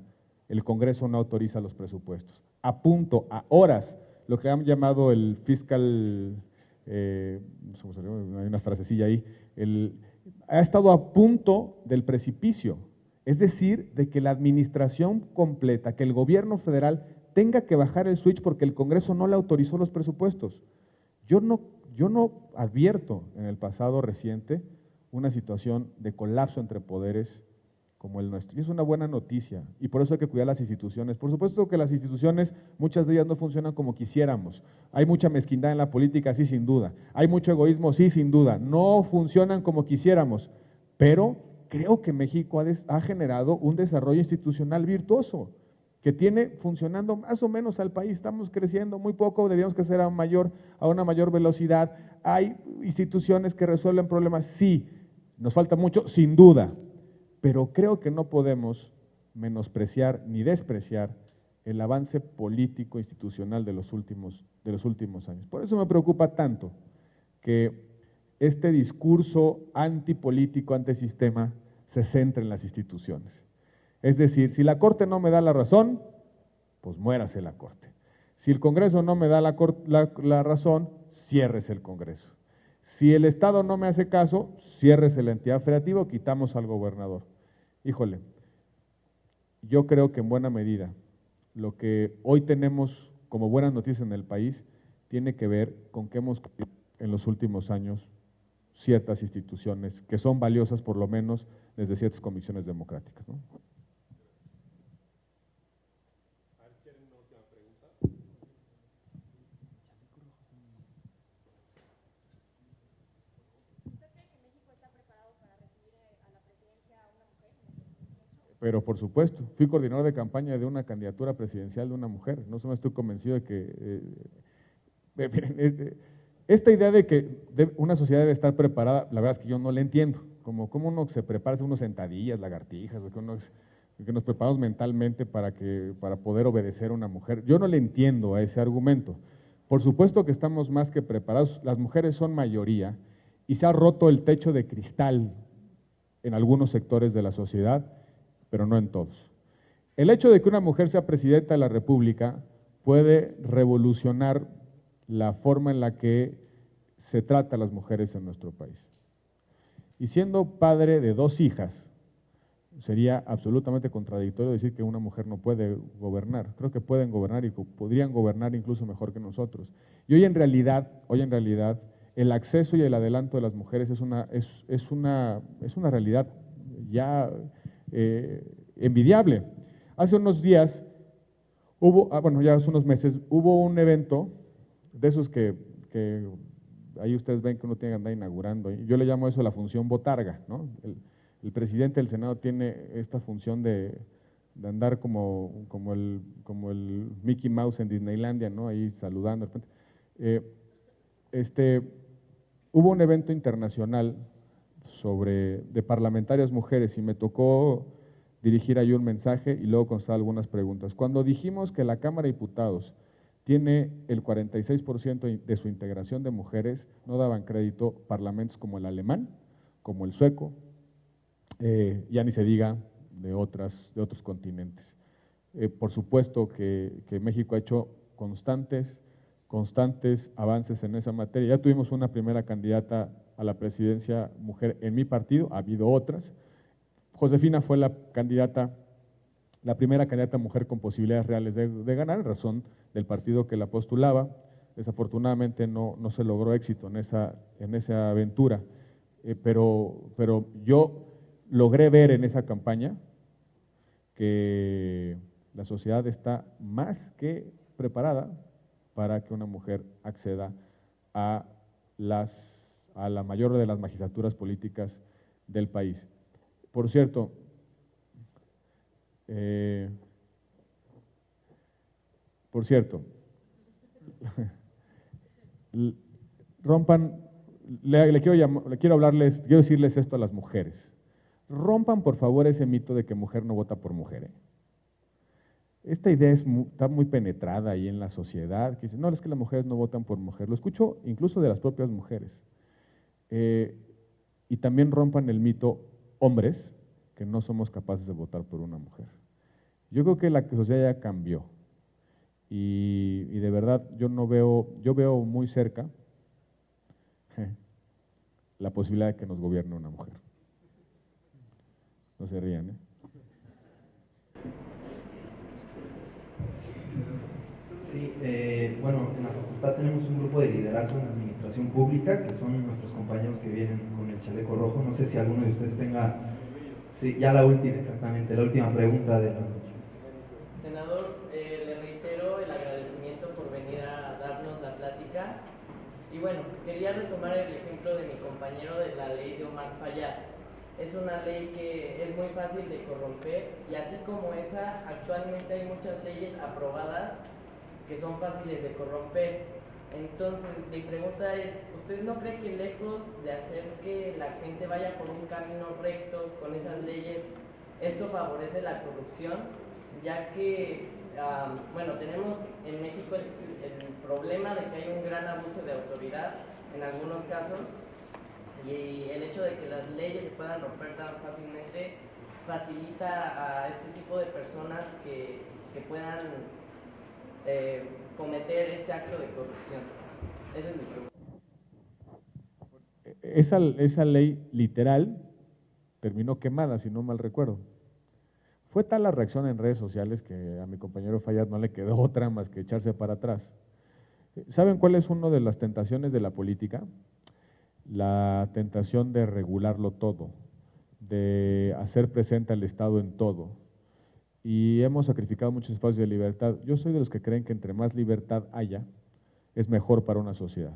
el Congreso no autoriza los presupuestos. A punto, a horas, lo que han llamado el fiscal, no sé cómo se llama, hay una frasecilla ahí, ha estado a punto del precipicio. Es decir, de que la administración completa, que el gobierno federal tenga que bajar el switch porque el Congreso no le autorizó los presupuestos. Yo no advierto en el pasado reciente una situación de colapso entre poderes como el nuestro. Y es una buena noticia, y por eso hay que cuidar las instituciones. Por supuesto que las instituciones, muchas de ellas no funcionan como quisiéramos. Hay mucha mezquindad en la política, sí, sin duda. Hay mucho egoísmo, sí, sin duda. No funcionan como quisiéramos, pero creo que México ha generado un desarrollo institucional virtuoso, que tiene funcionando más o menos al país. Estamos creciendo muy poco, deberíamos crecer a una mayor velocidad. Hay instituciones que resuelven problemas, sí. Nos falta mucho, sin duda, pero creo que no podemos menospreciar ni despreciar el avance político institucional de los últimos años. Por eso me preocupa tanto que este discurso antipolítico, antisistema, se centre en las instituciones. Es decir, si la Corte no me da la razón, pues muérase la Corte. Si el Congreso no me da la razón, ciérrese el Congreso. Si el Estado no me hace caso, ciérrese la entidad federativa, quitamos al gobernador. Híjole, yo creo que en buena medida lo que hoy tenemos como buenas noticias en el país tiene que ver con que hemos en los últimos años ciertas instituciones que son valiosas por lo menos desde ciertas comisiones democráticas, ¿no? Pero por supuesto, fui coordinador de campaña de una candidatura presidencial de una mujer, no solo estoy convencido de que, miren, esta idea de que una sociedad debe estar preparada, la verdad es que yo no la entiendo, como uno se prepara, hace unos sentadillas, lagartijas, que nos preparamos mentalmente para poder obedecer a una mujer. Yo no le entiendo a ese argumento. Por supuesto que estamos más que preparados, las mujeres son mayoría y se ha roto el techo de cristal en algunos sectores de la sociedad, pero no en todos. El hecho de que una mujer sea presidenta de la República puede revolucionar la forma en la que se trata a las mujeres en nuestro país. Y siendo padre de 2 hijas, sería absolutamente contradictorio decir que una mujer no puede gobernar. Creo que pueden gobernar y podrían gobernar incluso mejor que nosotros. Y hoy en realidad, el acceso y el adelanto de las mujeres es una realidad ya envidiable. Hace unos días ya hace unos meses, hubo un evento de esos que ahí ustedes ven que uno tiene que andar inaugurando. Yo le llamo eso la función botarga, ¿no? El presidente del Senado tiene esta función de andar como el Mickey Mouse en Disneylandia, ¿no? Ahí saludando. Hubo un evento internacional de parlamentarias mujeres y me tocó dirigir ahí un mensaje y luego contestar algunas preguntas. Cuando dijimos que la Cámara de Diputados tiene el 46% de su integración de mujeres, no daban crédito parlamentos como el alemán, como el sueco, ya ni se diga de otros continentes. Por supuesto que México ha hecho constantes avances en esa materia. Ya tuvimos una primera candidata a la presidencia mujer en mi partido, ha habido otras. Josefina fue la primera candidata mujer con posibilidades reales de ganar, en razón del partido que la postulaba. Desafortunadamente no se logró éxito en esa aventura, pero yo logré ver en esa campaña que la sociedad está más que preparada para que una mujer acceda a la mayor de las magistraturas políticas del país. Por cierto, quiero decirles esto a las mujeres. Rompan por favor ese mito de que mujer no vota por mujer. Esta idea está muy penetrada ahí en la sociedad, que dice, no, es que las mujeres no votan por mujer. Lo escucho incluso de las propias mujeres. Y también rompan el mito, hombres, que no somos capaces de votar por una mujer. Yo creo que la sociedad ya cambió y de verdad yo veo muy cerca la posibilidad de que nos gobierne una mujer. No se rían, ¿eh? Sí, bueno, en la facultad tenemos un grupo de liderazgo en administración pública, que son nuestros compañeros que vienen con el chaleco rojo. No sé si alguno de ustedes tenga, sí, ya la última, exactamente, la última pregunta de la noche. Senador, le reitero el agradecimiento por venir a darnos la plática. Y bueno, quería retomar el ejemplo de mi compañero de la ley de Omar Fayad. Es una ley que es muy fácil de corromper y así como esa, actualmente hay muchas leyes aprobadas que son fáciles de corromper. Entonces, mi pregunta es, ¿usted no cree que lejos de hacer que la gente vaya por un camino recto con esas leyes, esto favorece la corrupción? Ya que, bueno, tenemos en México el problema de que hay un gran abuso de autoridad en algunos casos, y el hecho de que las leyes se puedan romper tan fácilmente facilita a este tipo de personas que puedan cometer este acto de corrupción. Esa es mi pregunta. Esa ley literal terminó quemada, si no mal recuerdo. Fue tal la reacción en redes sociales que a mi compañero Fayad no le quedó otra más que echarse para atrás. ¿Saben cuál es una de las tentaciones de la política? La tentación de regularlo todo, de hacer presente al Estado en todo. Y hemos sacrificado muchos espacios de libertad. Yo soy de los que creen que entre más libertad haya, es mejor para una sociedad.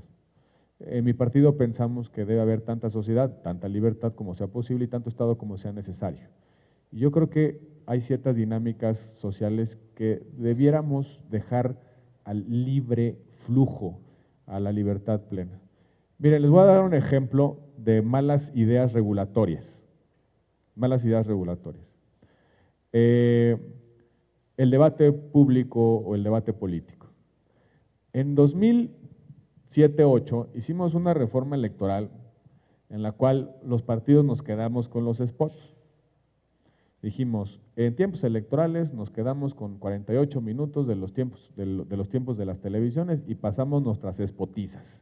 En mi partido pensamos que debe haber tanta sociedad, tanta libertad como sea posible y tanto Estado como sea necesario. Y yo creo que hay ciertas dinámicas sociales que debiéramos dejar al libre flujo, a la libertad plena. Miren, les voy a dar un ejemplo de malas ideas regulatorias. Malas ideas regulatorias. El debate público o el debate político. En 2007-2008 hicimos una reforma electoral en la cual los partidos nos quedamos con los spots. Dijimos, en tiempos electorales nos quedamos con 48 minutos de los tiempos de las televisiones y pasamos nuestras spotizas.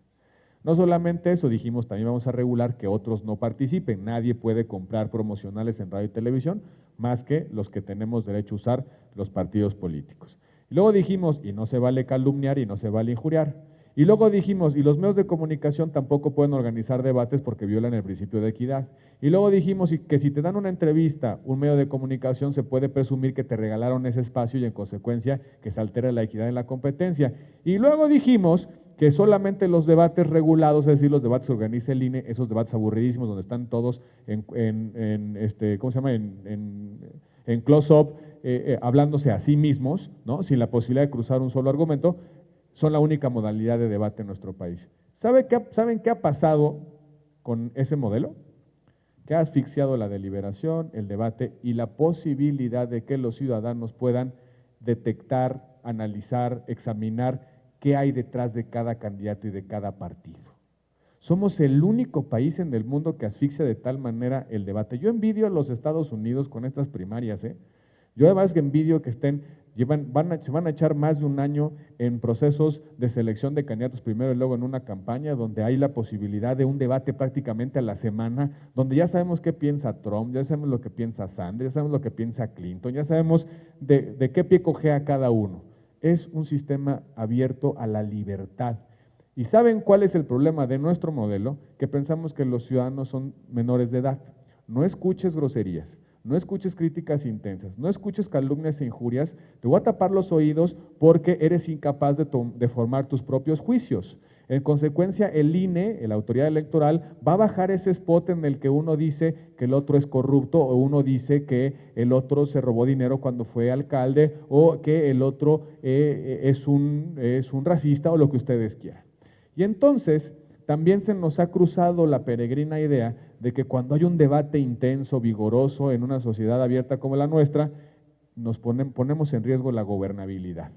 No solamente eso, dijimos, también vamos a regular que otros no participen. Nadie puede comprar promocionales en radio y televisión más que los que tenemos derecho a usar los partidos políticos. Y luego dijimos, y no se vale calumniar y no se vale injuriar. Y luego dijimos, y los medios de comunicación tampoco pueden organizar debates porque violan el principio de equidad. Y luego dijimos que si te dan una entrevista, un medio de comunicación, se puede presumir que te regalaron ese espacio y en consecuencia que se altera la equidad en la competencia. Y luego dijimos que solamente los debates regulados, es decir, los debates que organiza el INE, esos debates aburridísimos donde están todos ¿cómo se llama? En close-up, hablándose a sí mismos, ¿no? Sin la posibilidad de cruzar un solo argumento, son la única modalidad de debate en nuestro país. ¿Saben qué ha pasado con ese modelo? Que ha asfixiado la deliberación, el debate y la posibilidad de que los ciudadanos puedan detectar, analizar, examinar qué hay detrás de cada candidato y de cada partido. Somos el único país en el mundo que asfixia de tal manera el debate. Yo envidio a los Estados Unidos con estas primarias, ¿eh? Yo además que envidio que se van a echar más de un año en procesos de selección de candidatos primero y luego en una campaña donde hay la posibilidad de un debate prácticamente a la semana, donde ya sabemos qué piensa Trump, ya sabemos lo que piensa Sanders, ya sabemos lo que piensa Clinton, ya sabemos de qué pie cojea cada uno. Es un sistema abierto a la libertad. ¿Y saben cuál es el problema de nuestro modelo? Que pensamos que los ciudadanos son menores de edad. No escuches groserías, no escuches críticas intensas, no escuches calumnias e injurias, te voy a tapar los oídos porque eres incapaz de formar tus propios juicios. En consecuencia, el INE, la autoridad electoral, va a bajar ese spot en el que uno dice que el otro es corrupto o uno dice que el otro se robó dinero cuando fue alcalde o que el otro es un racista o lo que ustedes quieran. Y entonces también se nos ha cruzado la peregrina idea de que cuando hay un debate intenso, vigoroso, en una sociedad abierta como la nuestra, ponemos en riesgo la gobernabilidad.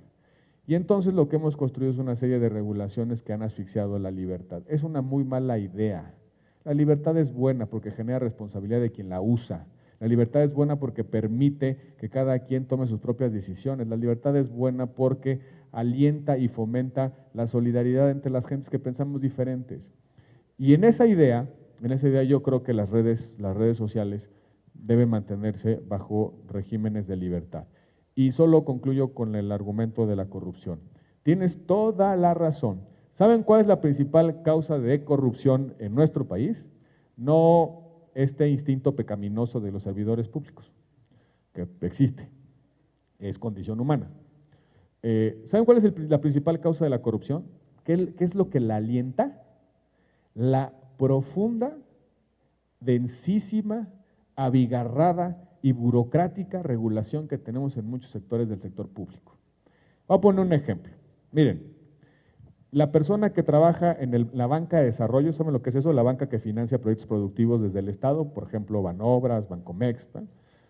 Y entonces lo que hemos construido es una serie de regulaciones que han asfixiado la libertad. Es una muy mala idea. La libertad es buena porque genera responsabilidad de quien la usa. La libertad es buena porque permite que cada quien tome sus propias decisiones. La libertad es buena porque alienta y fomenta la solidaridad entre las gentes que pensamos diferentes. Y en esa idea yo creo que las redes sociales deben mantenerse bajo regímenes de libertad. Y solo concluyo con el argumento de la corrupción. Tienes toda la razón. ¿Saben cuál es la principal causa de corrupción en nuestro país? No este instinto pecaminoso de los servidores públicos, que existe, es condición humana. ¿Saben cuál es la principal causa de la corrupción? ¿Qué es lo que la alienta? La profunda, densísima, abigarrada y burocrática regulación que tenemos en muchos sectores del sector público. Voy a poner un ejemplo. Miren, la persona que trabaja en la banca de desarrollo, ¿saben lo que es eso? La banca que financia proyectos productivos desde el Estado, por ejemplo, Banobras, Bancomex, ¿no?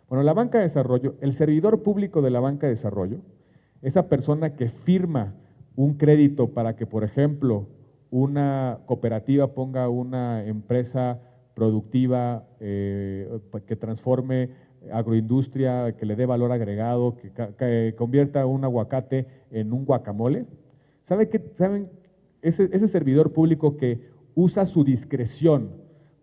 Bueno, la banca de desarrollo, el servidor público de la banca de desarrollo, esa persona que firma un crédito para que, por ejemplo, una cooperativa ponga una empresa productiva que transforme agroindustria, que le dé valor agregado, que convierta un aguacate en un guacamole. ¿Saben? Ese servidor público que usa su discreción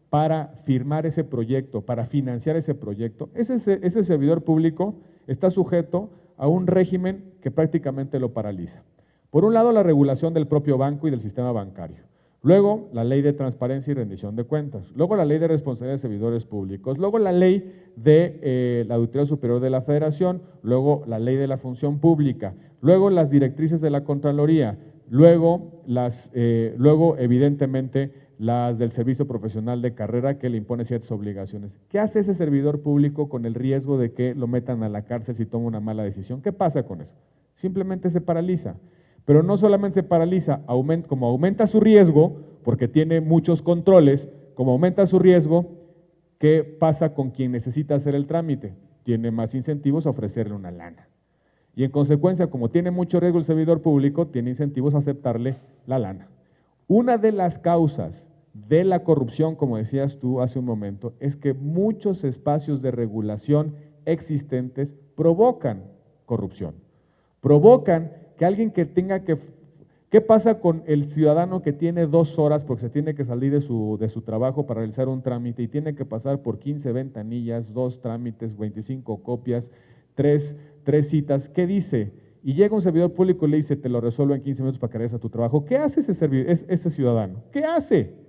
para firmar ese proyecto, para financiar ese proyecto, ese servidor público está sujeto a un régimen que prácticamente lo paraliza. Por un lado, la regulación del propio banco y del sistema bancario. Luego, la ley de transparencia y rendición de cuentas. Luego, la ley de responsabilidad de servidores públicos. Luego, la ley de la Auditoría Superior de la Federación. Luego, la ley de la función pública. Luego, las directrices de la Contraloría. Luego, evidentemente, las del servicio profesional de carrera que le impone ciertas obligaciones. ¿Qué hace ese servidor público con el riesgo de que lo metan a la cárcel si toma una mala decisión? ¿Qué pasa con eso? Simplemente se paraliza. Pero no solamente se paraliza, como aumenta su riesgo, porque tiene muchos controles, como aumenta su riesgo, ¿qué pasa con quien necesita hacer el trámite? Tiene más incentivos a ofrecerle una lana. Y en consecuencia, como tiene mucho riesgo el servidor público, tiene incentivos a aceptarle la lana. Una de las causas de la corrupción, como decías tú hace un momento, es que muchos espacios de regulación existentes provocan corrupción. Provocan que alguien que tenga que… ¿Qué pasa con el ciudadano que tiene 2 horas porque se tiene que salir de su trabajo para realizar un trámite y tiene que pasar por 15 ventanillas, 2 trámites, 25 copias, 3 citas? ¿Qué dice? Y llega un servidor público y le dice, te lo resuelvo en 15 minutos para que regreses a tu trabajo. ¿Qué hace ese ciudadano? ¿Qué hace?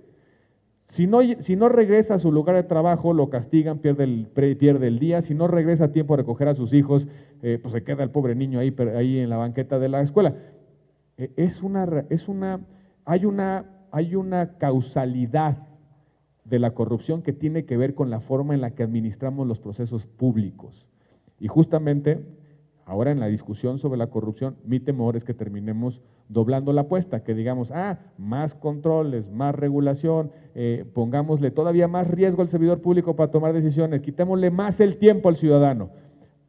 Si no regresa a su lugar de trabajo, lo castigan, pierde el día. Si no regresa a tiempo a recoger a sus hijos, pues se queda el pobre niño ahí en la banqueta de la escuela. Hay una causalidad de la corrupción que tiene que ver con la forma en la que administramos los procesos públicos. Y justamente, ahora en la discusión sobre la corrupción, mi temor es que terminemos doblando la apuesta, que digamos, más controles, más regulación, pongámosle todavía más riesgo al servidor público para tomar decisiones, quitémosle más el tiempo al ciudadano.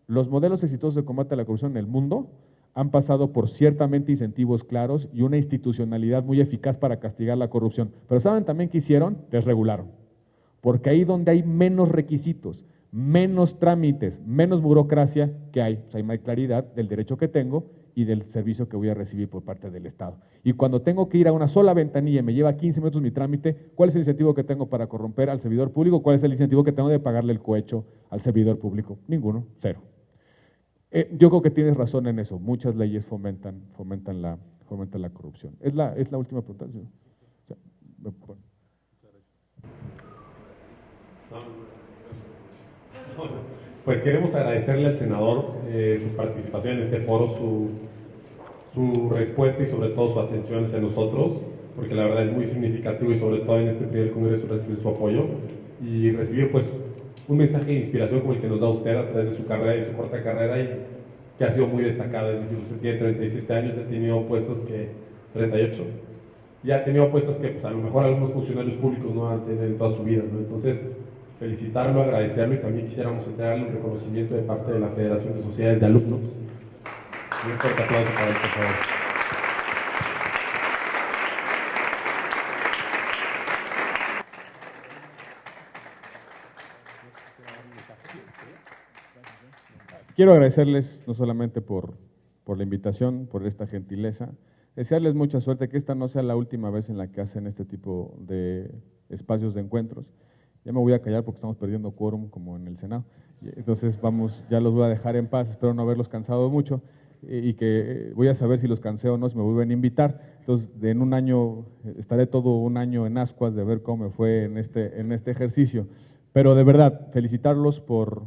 Los modelos exitosos de combate a la corrupción en el mundo han pasado por ciertamente incentivos claros y una institucionalidad muy eficaz para castigar la corrupción. Pero ¿saben también qué hicieron? Desregularon. Porque ahí donde hay menos requisitos, menos trámites, menos burocracia, ¿qué hay? Pues hay más claridad del derecho que tengo y del servicio que voy a recibir por parte del Estado. Y cuando tengo que ir a una sola ventanilla y me lleva 15 minutos mi trámite, ¿cuál es el incentivo que tengo para corromper al servidor público? ¿Cuál es el incentivo que tengo de pagarle el cohecho al servidor público? Ninguno, cero. Yo creo que tienes razón en eso. Muchas leyes fomentan la corrupción. Es la última pregunta. ¿Sí? Pues queremos agradecerle al senador su participación en este foro, su respuesta y sobre todo su atención hacia nosotros, porque la verdad es muy significativo y sobre todo en este primer congreso recibir su apoyo y recibir pues un mensaje de inspiración como el que nos da usted a través de su carrera y su corta carrera y que ha sido muy destacada. Es decir, usted tiene 37 años, ha tenido puestos que 38 y ha tenido puestos que pues a lo mejor algunos funcionarios públicos no han tenido en toda su vida, ¿no? Entonces, felicitarlo, agradecerlo y también quisiéramos entregarle un reconocimiento de parte de la Federación de Sociedades de Alumnos. Un fuerte aplauso para él, por favor. Quiero agradecerles no solamente por la invitación, por esta gentileza, desearles mucha suerte, que esta no sea la última vez en la que hacen este tipo de espacios de encuentros. Ya me voy a callar porque estamos perdiendo quórum como en el Senado. Entonces ya los voy a dejar en paz, espero no haberlos cansado mucho y que voy a saber si los cansé o no, si me vuelven a invitar. Entonces, en un año, estaré todo un año en ascuas de ver cómo me fue en este ejercicio. Pero de verdad, felicitarlos por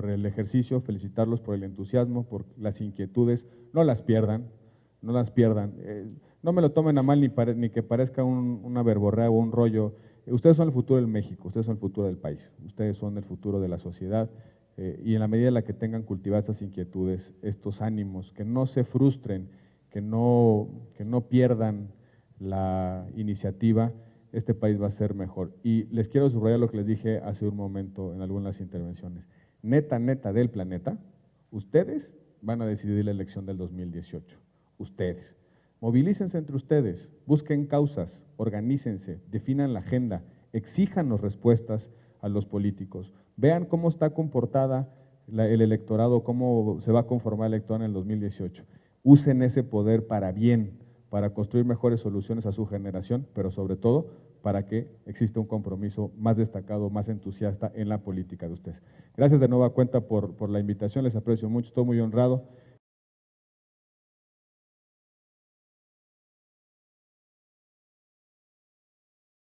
el ejercicio, felicitarlos por el entusiasmo, por las inquietudes, no las pierdan, no las pierdan. No me lo tomen a mal ni que parezca una verborrea o un rollo. Ustedes son el futuro del México, ustedes son el futuro del país, ustedes son el futuro de la sociedad y en la medida en la que tengan cultivadas estas inquietudes, estos ánimos, que no se frustren, que no pierdan la iniciativa, este país va a ser mejor. Y les quiero subrayar lo que les dije hace un momento en algunas intervenciones. Neta del planeta, ustedes van a decidir la elección del 2018, ustedes. Movilícense entre ustedes, busquen causas, organícense, definan la agenda, exíjanos respuestas a los políticos, vean cómo está comportada el electorado, cómo se va a conformar el electorado en el 2018. Usen ese poder para bien, para construir mejores soluciones a su generación, pero sobre todo para que exista un compromiso más destacado, más entusiasta en la política de ustedes. Gracias de nueva cuenta por la invitación, les aprecio mucho, estoy muy honrado.